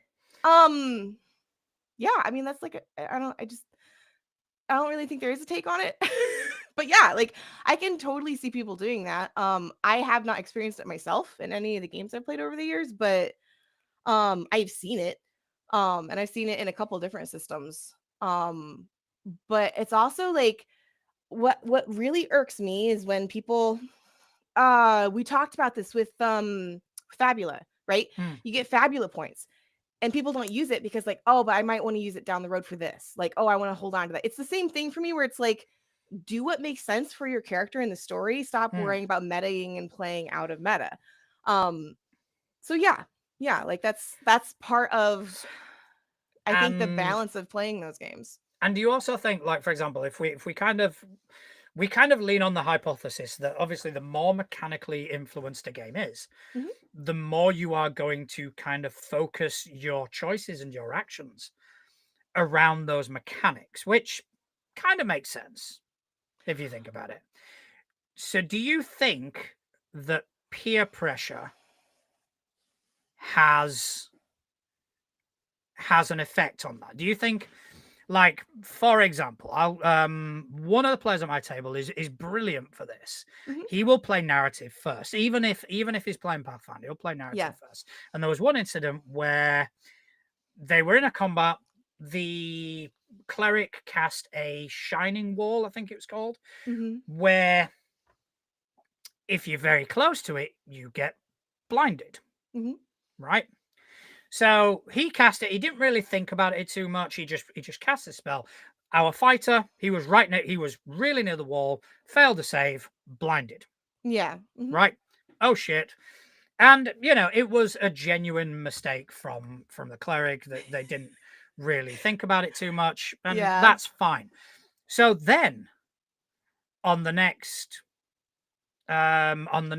Yeah, I mean, that's like I don't really think there is a take on it. But yeah, like I can totally see people doing that. I have not experienced it myself in any of the games I've played over the years, but I've seen it. And I've seen it in a couple different systems. But it's also like, what really irks me is when people we talked about this with Fabula, right? You get Fabula points and people don't use it because like, oh, but I might want to use it down the road for this. Like, oh, I want to hold on to that. It's the same thing for me, where it's like, do what makes sense for your character in the story. Stop worrying about metaing and playing out of meta. So yeah, like that's part of, I think, the balance of playing those games. And do you also think, like, for example, if we kind of lean on the hypothesis that obviously the more mechanically influenced a game is, the more you are going to kind of focus your choices and your actions around those mechanics, which kind of makes sense if you think about it. So do you think that peer pressure has an effect on that? Do you think, like, for example, one of the players at my table is brilliant for this. He will play narrative first, even if he's playing Pathfinder, he'll play narrative first. And there was one incident where they were in a combat. The cleric cast a shining wall, I think it was called, where if you're very close to it, you get blinded, right? So he cast it. He didn't really think about it too much. He just cast the spell. Our fighter, he was really near the wall, failed to save, blinded. Yeah. Right. Oh shit. And it was a genuine mistake from the cleric, that they didn't really think about it too much, and that's fine. So then on the next fighter's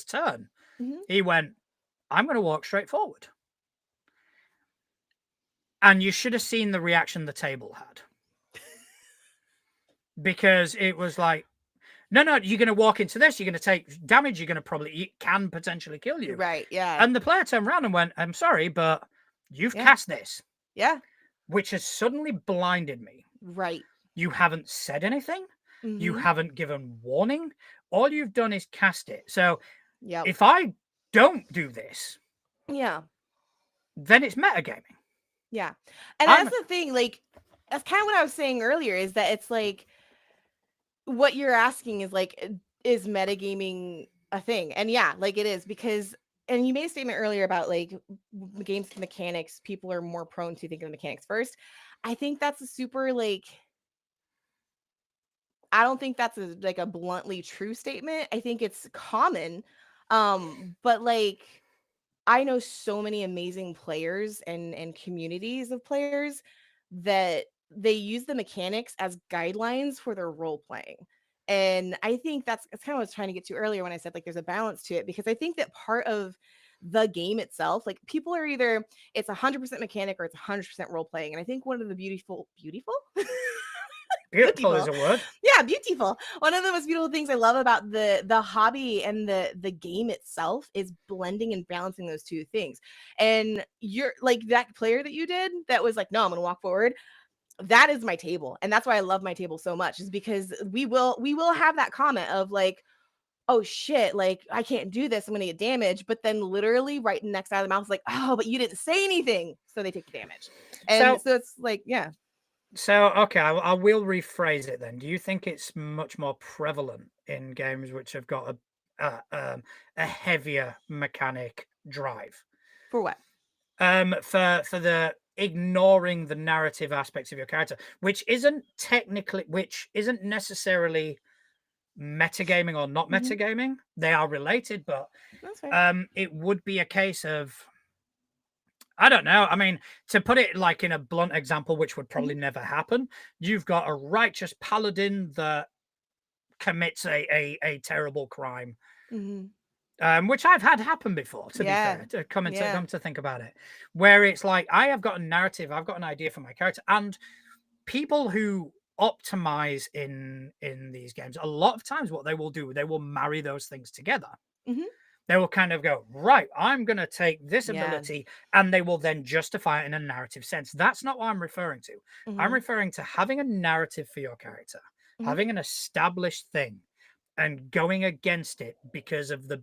turn, He went, I'm going to walk straight forward. And you should have seen the reaction the table had. Because it was like, no, you're going to walk into this, you're going to take damage, it can potentially kill you. Right, yeah. And the player turned around and went, I'm sorry, but you've cast this. Yeah. Which has suddenly blinded me. Right. You haven't said anything. You haven't given warning. All you've done is cast it. So if I don't do this, then it's metagaming. Yeah. And that's the thing, like, that's kind of what I was saying earlier, is that it's like, what you're asking is like, is metagaming a thing? And yeah, like it is, because, and you made a statement earlier about like games mechanics, people are more prone to thinking of mechanics first. I think that's a super like, I don't think that's a bluntly true statement. I think it's common. But like, I know so many amazing players and communities of players that they use the mechanics as guidelines for their role playing. And I think that's kind of what I was trying to get to earlier when I said like there's a balance to it, because I think that part of the game itself, like people are either it's 100% mechanic or it's 100% role playing. And I think one of the beautiful Beautiful is a word. Yeah, beautiful. One of the most beautiful things I love about the hobby and the game itself is blending and balancing those two things. And you're like that player that you did that was like, no, I'm gonna walk forward. That is my table. And that's why I love my table so much, is because we will have that comment of like, oh shit, like I can't do this, I'm gonna get damaged. But then literally right next out of the mouth is like, oh, but you didn't say anything. So they take the damage. And so it's like, yeah. So, okay, I will rephrase it then. Do you think it's much more prevalent in games which have got a heavier mechanic drive? For what? For the ignoring the narrative aspects of your character, which isn't necessarily metagaming or not metagaming. They are related, but it would be a case of, I don't know. I mean, to put it like in a blunt example, which would probably never happen, you've got a righteous paladin that commits a terrible crime, which I've had happen before, to be fair, to come to think about it, where it's like, I have got a narrative, I've got an idea for my character, and people who optimize in these games, a lot of times what they will do, they will marry those things together. They will kind of go, right, I'm going to take this ability, and they will then justify it in a narrative sense. That's not what I'm referring to. I'm referring to having a narrative for your character, having an established thing, and going against it because of the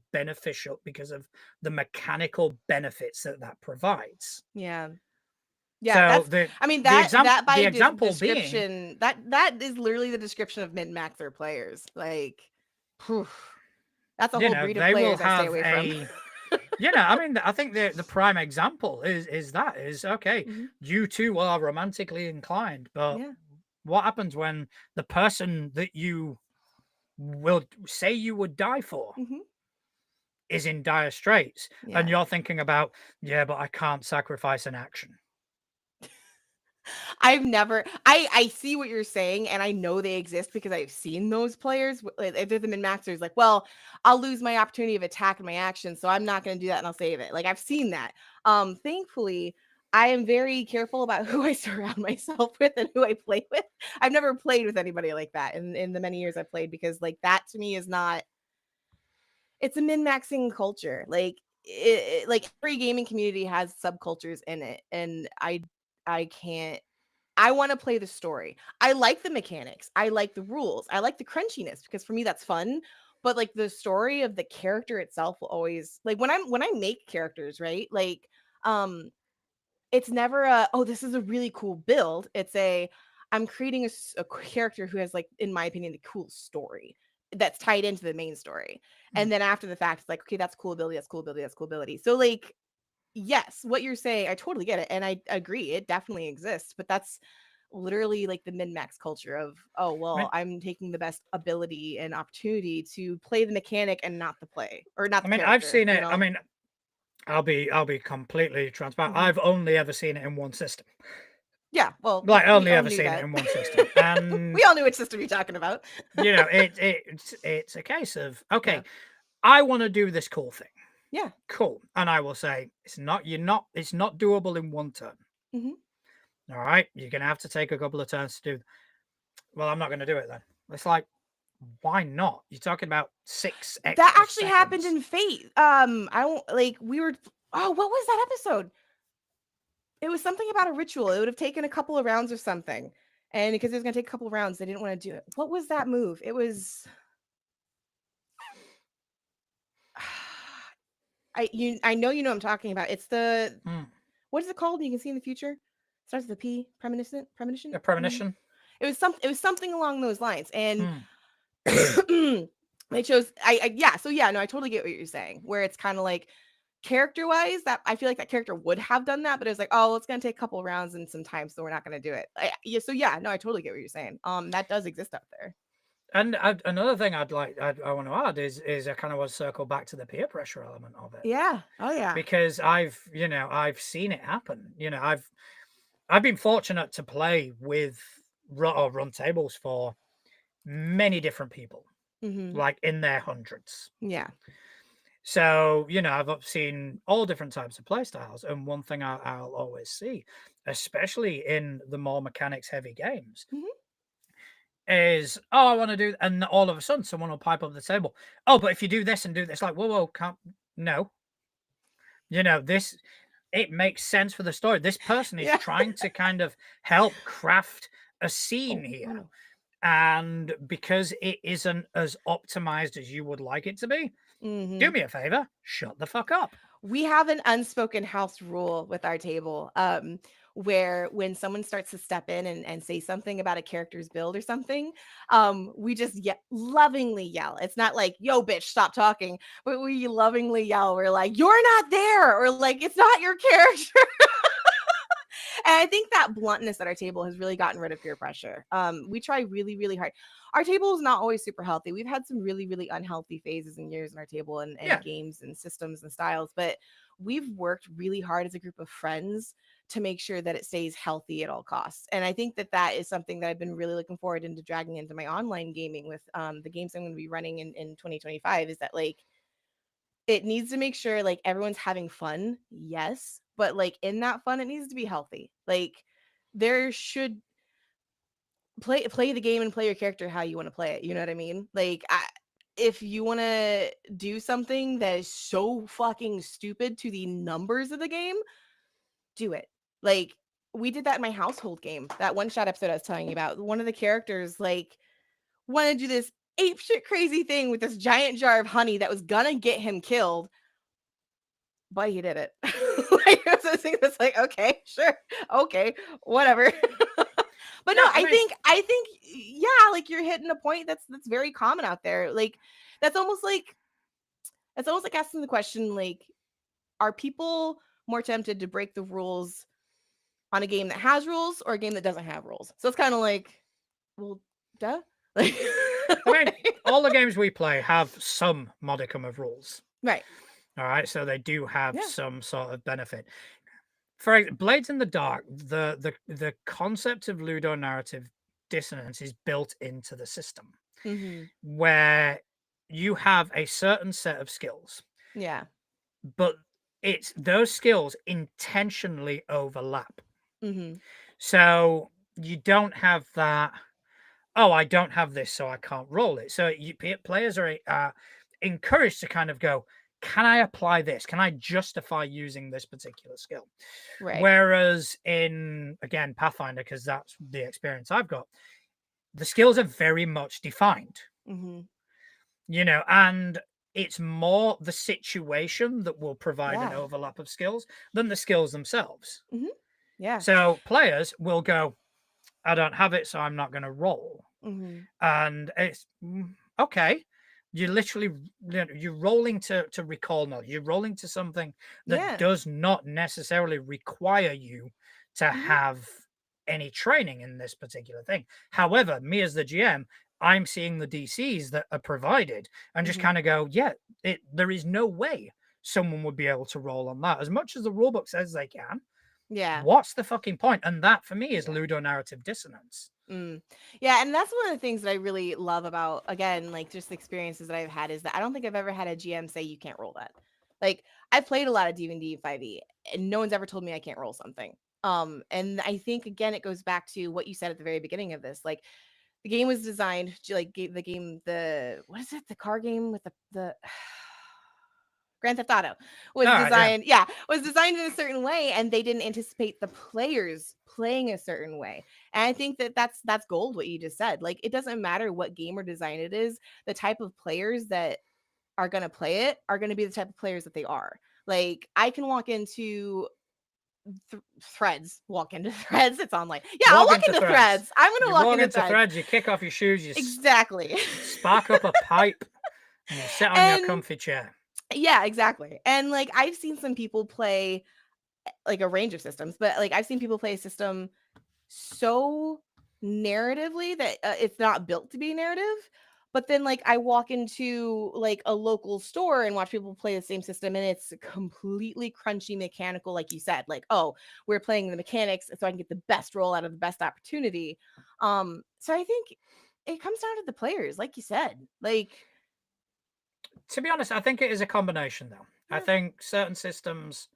mechanical benefits that provides. Yeah. So that by the example description, that is literally the description of min-maxer players. Like, that's a whole breed of players I stay away from. I mean, I think the prime example is okay, you two are romantically inclined, but what happens when the person that you will say you would die for is in dire straits, and you're thinking about, but I can't sacrifice an action. I see what you're saying, and I know they exist because I've seen those players. If they're the min-maxers, like, well, I'll lose my opportunity of attack and my action, so I'm not going to do that, and I'll save it. Like, I've seen that. Thankfully, I am very careful about who I surround myself with and who I play with. I've never played with anybody like that in the many years I've played, because like that to me is not. It's a min-maxing culture. Like like every gaming community has subcultures in it, and I can't. I want to play the story. I like the mechanics. I like the rules. I like the crunchiness, because for me that's fun. But like the story of the character itself will always, like when I make characters, right? Like it's never this is a really cool build. It's I'm creating a character who has, like, in my opinion, the cool story that's tied into the main story. And then after the fact, it's like, okay, that's cool ability, that's cool ability, that's cool ability. So like, yes, what you're saying, I totally get it. And I agree, it definitely exists, but that's literally like the min-max culture of, oh, well, I'm taking the best ability and opportunity to play the mechanic and not the play, or not the character, I've seen it. I mean, I'll be completely transparent. I've only ever seen it in one system. Yeah, well, like only ever seen it in one system, and we all knew which system you're talking about. It's a case of, okay, I want to do this cool thing. Yeah. Cool. And I will say it's not doable in one turn. Mm-hmm. All right. You're gonna have to take a couple of turns to do. Well, I'm not gonna do it then. It's like, why not? You're talking about 6 That extra actually happened seconds. in Fate. I don't like we were oh, what was that episode? It was something about a ritual. It would have taken a couple of rounds or something. And because it was gonna take a couple of rounds, they didn't want to do it. What was that move? It was I know you know what I'm talking about. It's the what is it called? You can see in the future. Starts with a P. Premonition. A premonition. It was something along those lines, and they chose. Yeah. So yeah, no, I totally get what you're saying. Where it's kind of like character wise, that I feel like that character would have done that, but it was like, oh, well, it's gonna take a couple rounds and some time, so we're not gonna do it. Yeah. So yeah, no, I totally get what you're saying. That does exist out there. And another thing I want to add is I kind of want to circle back to the peer pressure element of it. Yeah. Oh yeah. Because I've seen it happen. I've been fortunate to play with or run tables for many different people, like in their hundreds. Yeah. So, I've seen all different types of play styles. And one thing I'll always see, especially in the more mechanics heavy games, is, I want to do, and all of a sudden someone will pipe up the table. Oh, but if you do this and do this, like, whoa, can't, no. This, it makes sense for the story. This person is trying to kind of help craft a scene here. No. And because it isn't as optimized as you would like it to be, do me a favor, shut the fuck up. We have an unspoken house rule with our table, where when someone starts to step in and say something about a character's build or something, we just lovingly yell. It's not like, yo, bitch, stop talking, but we lovingly yell. We're like, you're not there, or like, it's not your character. And I think that bluntness at our table has really gotten rid of peer pressure. We try really, really hard. Our table is not always super healthy. We've had some really, really unhealthy phases and years in our table and games and systems and styles, but we've worked really hard as a group of friends to make sure that it stays healthy at all costs. And I think that that is something that I've been really looking forward into dragging into my online gaming with the games I'm going to be running in 2025, is that like, it needs to make sure like everyone's having fun, yes, but like in that fun, it needs to be healthy. Like there should play the game and play your character how you want to play it. You know what I mean? Like if you want to do something that is so fucking stupid to the numbers of the game, do it. Like we did that in my household game. That one shot episode I was telling you about. One of the characters like wanted to do this ape shit crazy thing with this giant jar of honey that was gonna get him killed, but he did it. Like it was like, okay, sure, okay, whatever. But no, I think yeah, like you're hitting a point that's very common out there. Like that's almost like asking the question, like, are people more tempted to break the rules on a game that has rules or a game that doesn't have rules? So it's kind of like, well, duh. Like, I mean, all the games we play have some modicum of rules. Right. All right. So they do have some sort of benefit. For Blades in the Dark, the concept of ludonarrative dissonance is built into the system, where you have a certain set of skills. Yeah. But it's those skills intentionally overlap. So you don't have that, oh, I don't have this, so I can't roll it. So players are encouraged to kind of go, can I apply this? Can I justify using this particular skill? Right. Whereas in, again, Pathfinder, because that's the experience I've got, the skills are very much defined. And it's more the situation that will provide an overlap of skills than the skills themselves. Yeah. So players will go, I don't have it, so I'm not going to roll. And it's okay. You're literally, you're rolling to recall knowledge. You're rolling to something that does not necessarily require you to have any training in this particular thing. However, me as the GM, I'm seeing the DCs that are provided and just kind of go, there is no way someone would be able to roll on that. As much as the rulebook says they can, what's the fucking point? And that for me is ludonarrative dissonance. Yeah, and that's one of the things that I really love about, again, like just the experiences that I've had, is that I don't think I've ever had a GM say you can't roll that. Like I've played a lot of D&D and 5e, and no one's ever told me I can't roll something. And I think again it goes back to what you said at the very beginning of this. Like the game was designed to like the game, the what is it, the car game with the Grand Theft Auto was All right, yeah. designed, was designed in a certain way, and they didn't anticipate the players playing a certain way. And I think that that's gold. What you just said, like it doesn't matter what game or design it is, the type of players that are going to play it are going to be the type of players that they are. Like I can walk into threads, walk into threads. It's online. Yeah, I'll Walk walk into into threads. threads. I'm gonna You walk walk into into threads. threads, you kick off your shoes, you Exactly. spark up a pipe, and you sit on your comfy chair. Yeah, exactly. And like I've seen some people play like a range of systems, but like I've seen people play a system so narratively that it's not built to be narrative. But then like I walk into like a local store and watch people play the same system, and it's completely crunchy mechanical, like you said, like, oh, we're playing the mechanics so I can get the best roll out of the best opportunity. So I think it comes down to the players, like you said. Like, to be honest, I think it is a combination though. I think certain systems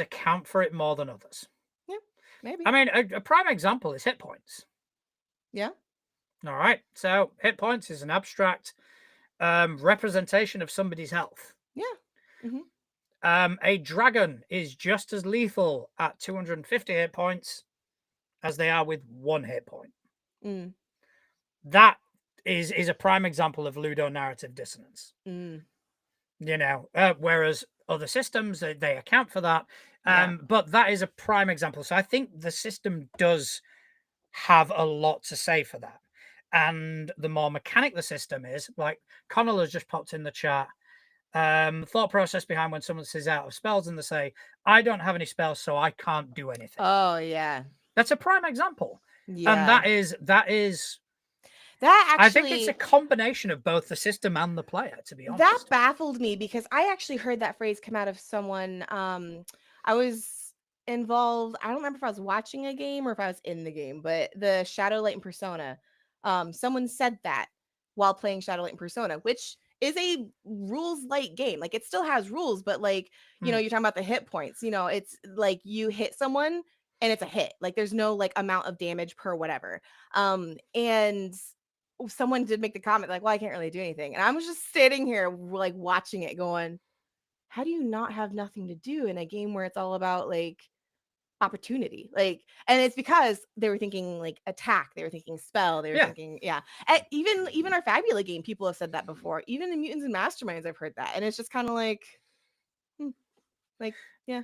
account for it more than others. Yeah, maybe. I mean, a prime example is hit points. Yeah. All right. So hit points is an abstract representation of somebody's health. Yeah. Mm-hmm. A dragon is just as lethal at 250 hit points as they are with 1 hit point. Mm. That is a prime example of ludonarrative dissonance. Mm. You know, whereas other systems they account for that. Yeah. But that is a prime example. So I think the system does have a lot to say for that. And the more mechanic the system is, like Connell has just popped in the chat. Thought process behind when someone says out of spells and they say, I don't have any spells, so I can't do anything. Oh yeah. That's a prime example. Yeah. And that is that actually, I think it's a combination of both the system and the player, to be honest. That baffled me because I actually heard that phrase come out of someone. I was involved. I don't remember if I was watching a game or if I was in the game, but the Shadowlight and Persona. Someone said that while playing Shadowlight and Persona, which is a rules light game. Like it still has rules, but like, you know, you're talking about the hit points. You know, it's like you hit someone and it's a hit. Like there's no like amount of damage per whatever. And someone did make the comment like, well, I can't really do anything. And I was just sitting here like watching it going, how do you not have nothing to do in a game where it's all about like opportunity? Like, and it's because they were thinking like attack, they were thinking spell, they were thinking, And even our Fabula game, people have said that before. Even in Mutants and Masterminds, I've heard that. And it's just kind of like, yeah.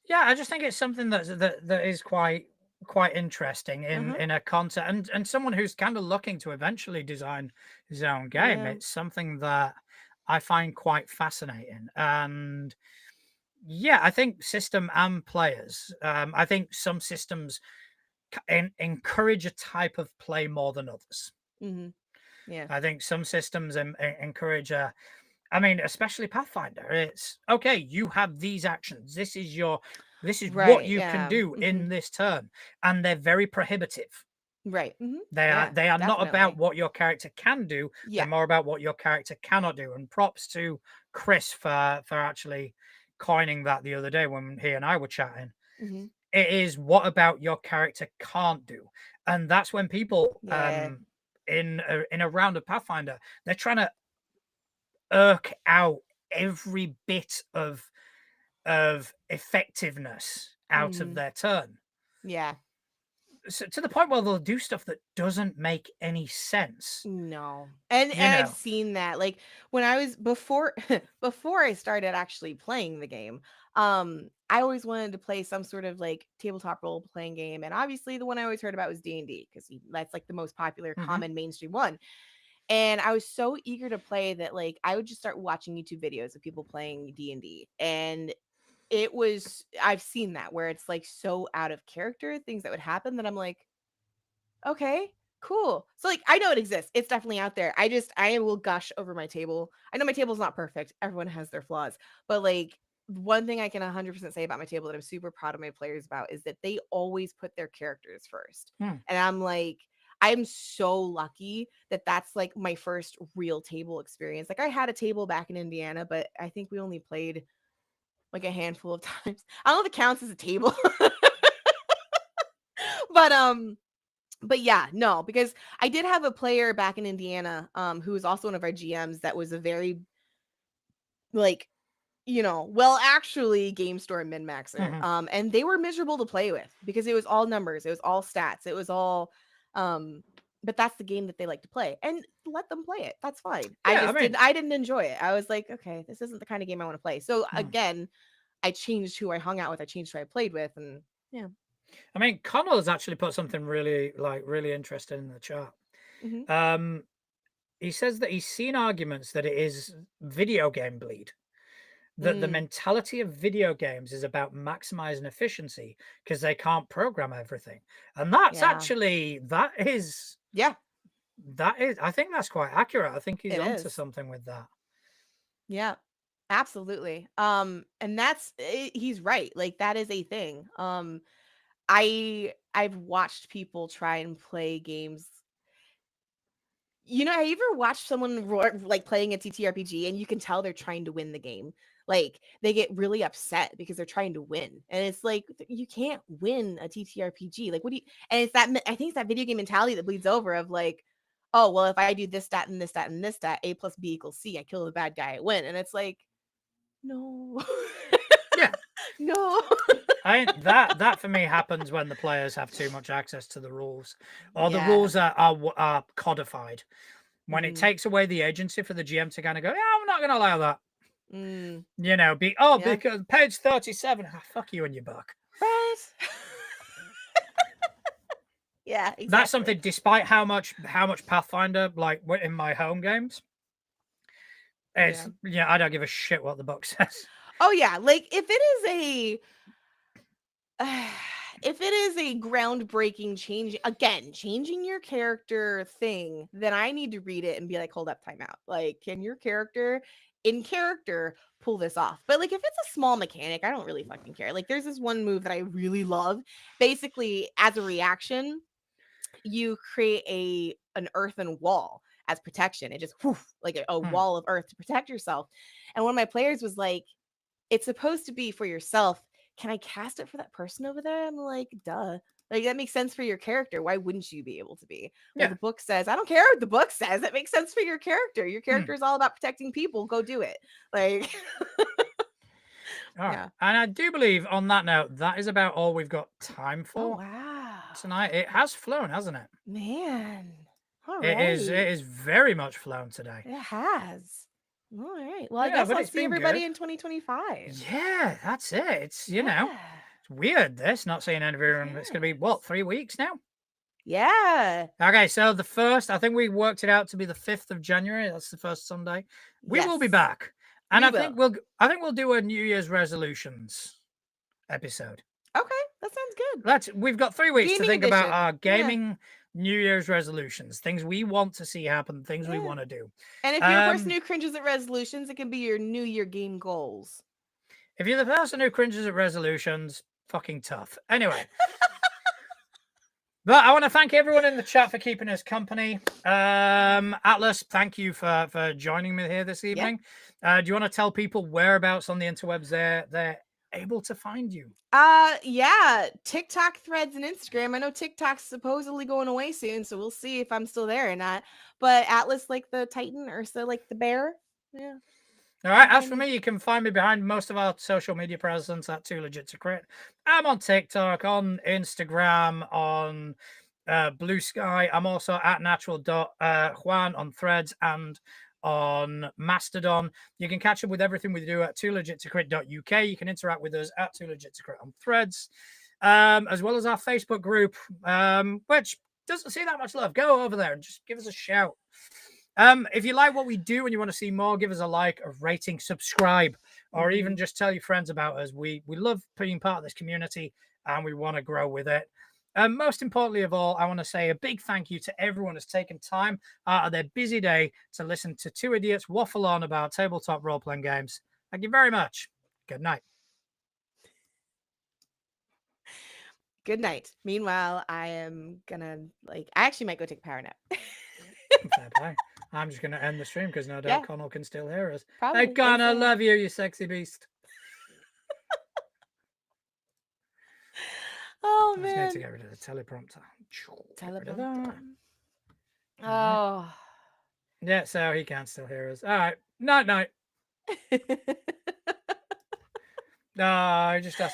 Yeah, I just think it's something that is quite interesting in a concept, and someone who's kind of looking to eventually design his own game. Yeah. It's something that I find quite fascinating. And yeah, I think system and players. I think some systems encourage a type of play more than others. Mm-hmm. Yeah. I think some systems encourage a. I mean, especially Pathfinder. It's okay. You have these actions. This is what you can do in this turn, and they're very prohibitive. Right. Mm-hmm. They are not about what your character can do. They're more about what your character cannot do. And props to Chris for actually coining that the other day when he and I were chatting. Mm-hmm. It is what about your character can't do, and that's when people in a round of Pathfinder, they're trying to irk out every bit of effectiveness out of their turn. Yeah. So to the point where they'll do stuff that doesn't make any sense. No. And I've seen that. Like when I was before I started actually playing the game, I always wanted to play some sort of like tabletop role playing game. And obviously the one I always heard about was D&D because that's like the most popular common mainstream one. And I was so eager to play that like I would just start watching YouTube videos of people playing D&D. And I've seen that where it's like so out of character, things that would happen that I'm like, okay, cool. So like I know it exists. It's definitely out there. I will gush over my table. I know my table's not perfect. Everyone has their flaws. But like one thing I can 100% say about my table that I'm super proud of my players about is that they always put their characters first. And I'm like, I'm so lucky that that's like my first real table experience. Like I had a table back in Indiana, but I think we only played like a handful of times. I don't know if it counts as a table. but yeah, no, because I did have a player back in Indiana who was also one of our GMs that was a very like well, actually game store min maxer. And they were miserable to play with because it was all numbers, it was all stats, it was all but that's the game that they like to play, and let them play it. That's fine. Yeah, I didn't enjoy it. I was like, okay, this isn't the kind of game I want to play. So again, I changed who I hung out with, I changed who I played with, and yeah. I mean, Connell has actually put something really interesting in the chat. He says that he's seen arguments that it is video game bleed. That the mentality of video games is about maximizing efficiency because they can't program everything. And that's actually, I think that's quite accurate. I think he's onto something with that. Yeah, absolutely. And that's, he's right. Like that is a thing. I've watched people try and play games. Have you ever watched someone like playing a TTRPG and you can tell they're trying to win the game? Like they get really upset because they're trying to win, and it's like you can't win a TTRPG. Like what do you? And it's that, I think it's that video game mentality that bleeds over of like, oh well, if I do this stat and this stat and this stat, A plus B equals C. I kill the bad guy, I win, and it's like, no, yeah, no. that for me happens when the players have too much access to the rules, or the rules are codified. When it takes away the agency for the GM to kind of go, yeah, I'm not going to allow that. Because page 37. Oh, fuck you and your book. Right. Yeah, exactly. That's something. Despite how much Pathfinder, like in my home games, it's I don't give a shit what the book says. Oh yeah, like if it is a groundbreaking change, again, changing your character thing, then I need to read it and be like, hold up, time out. Like, can your character in character pull this off? But like if it's a small mechanic, I don't really fucking care. Like there's this one move that I really love. Basically, as a reaction, you create an earthen wall as protection. It just like a wall of earth to protect yourself. And one of my players was like, it's supposed to be for yourself. Can I cast it for that person over there? I'm like, duh. Like that makes sense for your character. Why wouldn't you be able to be? Well, the book says, I don't care what the book says. It makes sense for your character. Your character is all about protecting people. Go do it. Like yeah. And I do believe on that note, that is about all we've got time for tonight. It has flown, hasn't it? Man. It is very much flown today. It has. All right. Well, I guess I'll see everybody in 2025. Yeah, that's it. It's, it's weird, this, not seeing everyone. It's going to be, what, 3 weeks now? Yeah. Okay, so the first, I think we worked it out to be the 5th of January. That's the first Sunday. We will be back. And I think we'll do a New Year's resolutions episode. Okay, that sounds good. We've got 3 weeks to think about our gaming New Year's resolutions, things we want to see happen, things we want to do. And if you're the person who cringes at resolutions, it can be your New Year game goals. If you're the person who cringes at resolutions, fucking tough. Anyway. But I want to thank everyone in the chat for keeping us company. Atlas, thank you for joining me here this evening. Do you want to tell people whereabouts on the interwebs they're able to find you? Yeah, TikTok, Threads, and Instagram. I know TikTok's supposedly going away soon, so we'll see if I'm still there or not. But Atlas like the Titan, Ursa like the bear. Yeah. All right. As for me, you can find me behind most of our social media presence at Too Legit to Crit. I'm on TikTok, on Instagram, on Blue Sky. I'm also at natural.juan on Threads and on Mastodon. You can catch up with everything we do at toolegit2crit.uk. You can interact with us at Too Legit to Crit on Threads, as well as our Facebook group, which doesn't see that much love. Go over there and just give us a shout. If you like what we do and you want to see more, give us a like, a rating, subscribe, or even just tell your friends about us. We love being part of this community and we want to grow with it. Most importantly of all, I want to say a big thank you to everyone who's taken time out of their busy day to listen to two idiots waffle on about tabletop role-playing games. Thank you very much. Good night. Good night. Meanwhile, I am gonna I actually might go take a power nap. Fair play. I'm just gonna end the stream because no doubt Connell can still hear us. Probably. Hey Connor, love you sexy beast. Oh I man. just need to get rid of the teleprompter. Get rid of that. Oh. Yeah, so he can still hear us. All right. Night night. No, I just asked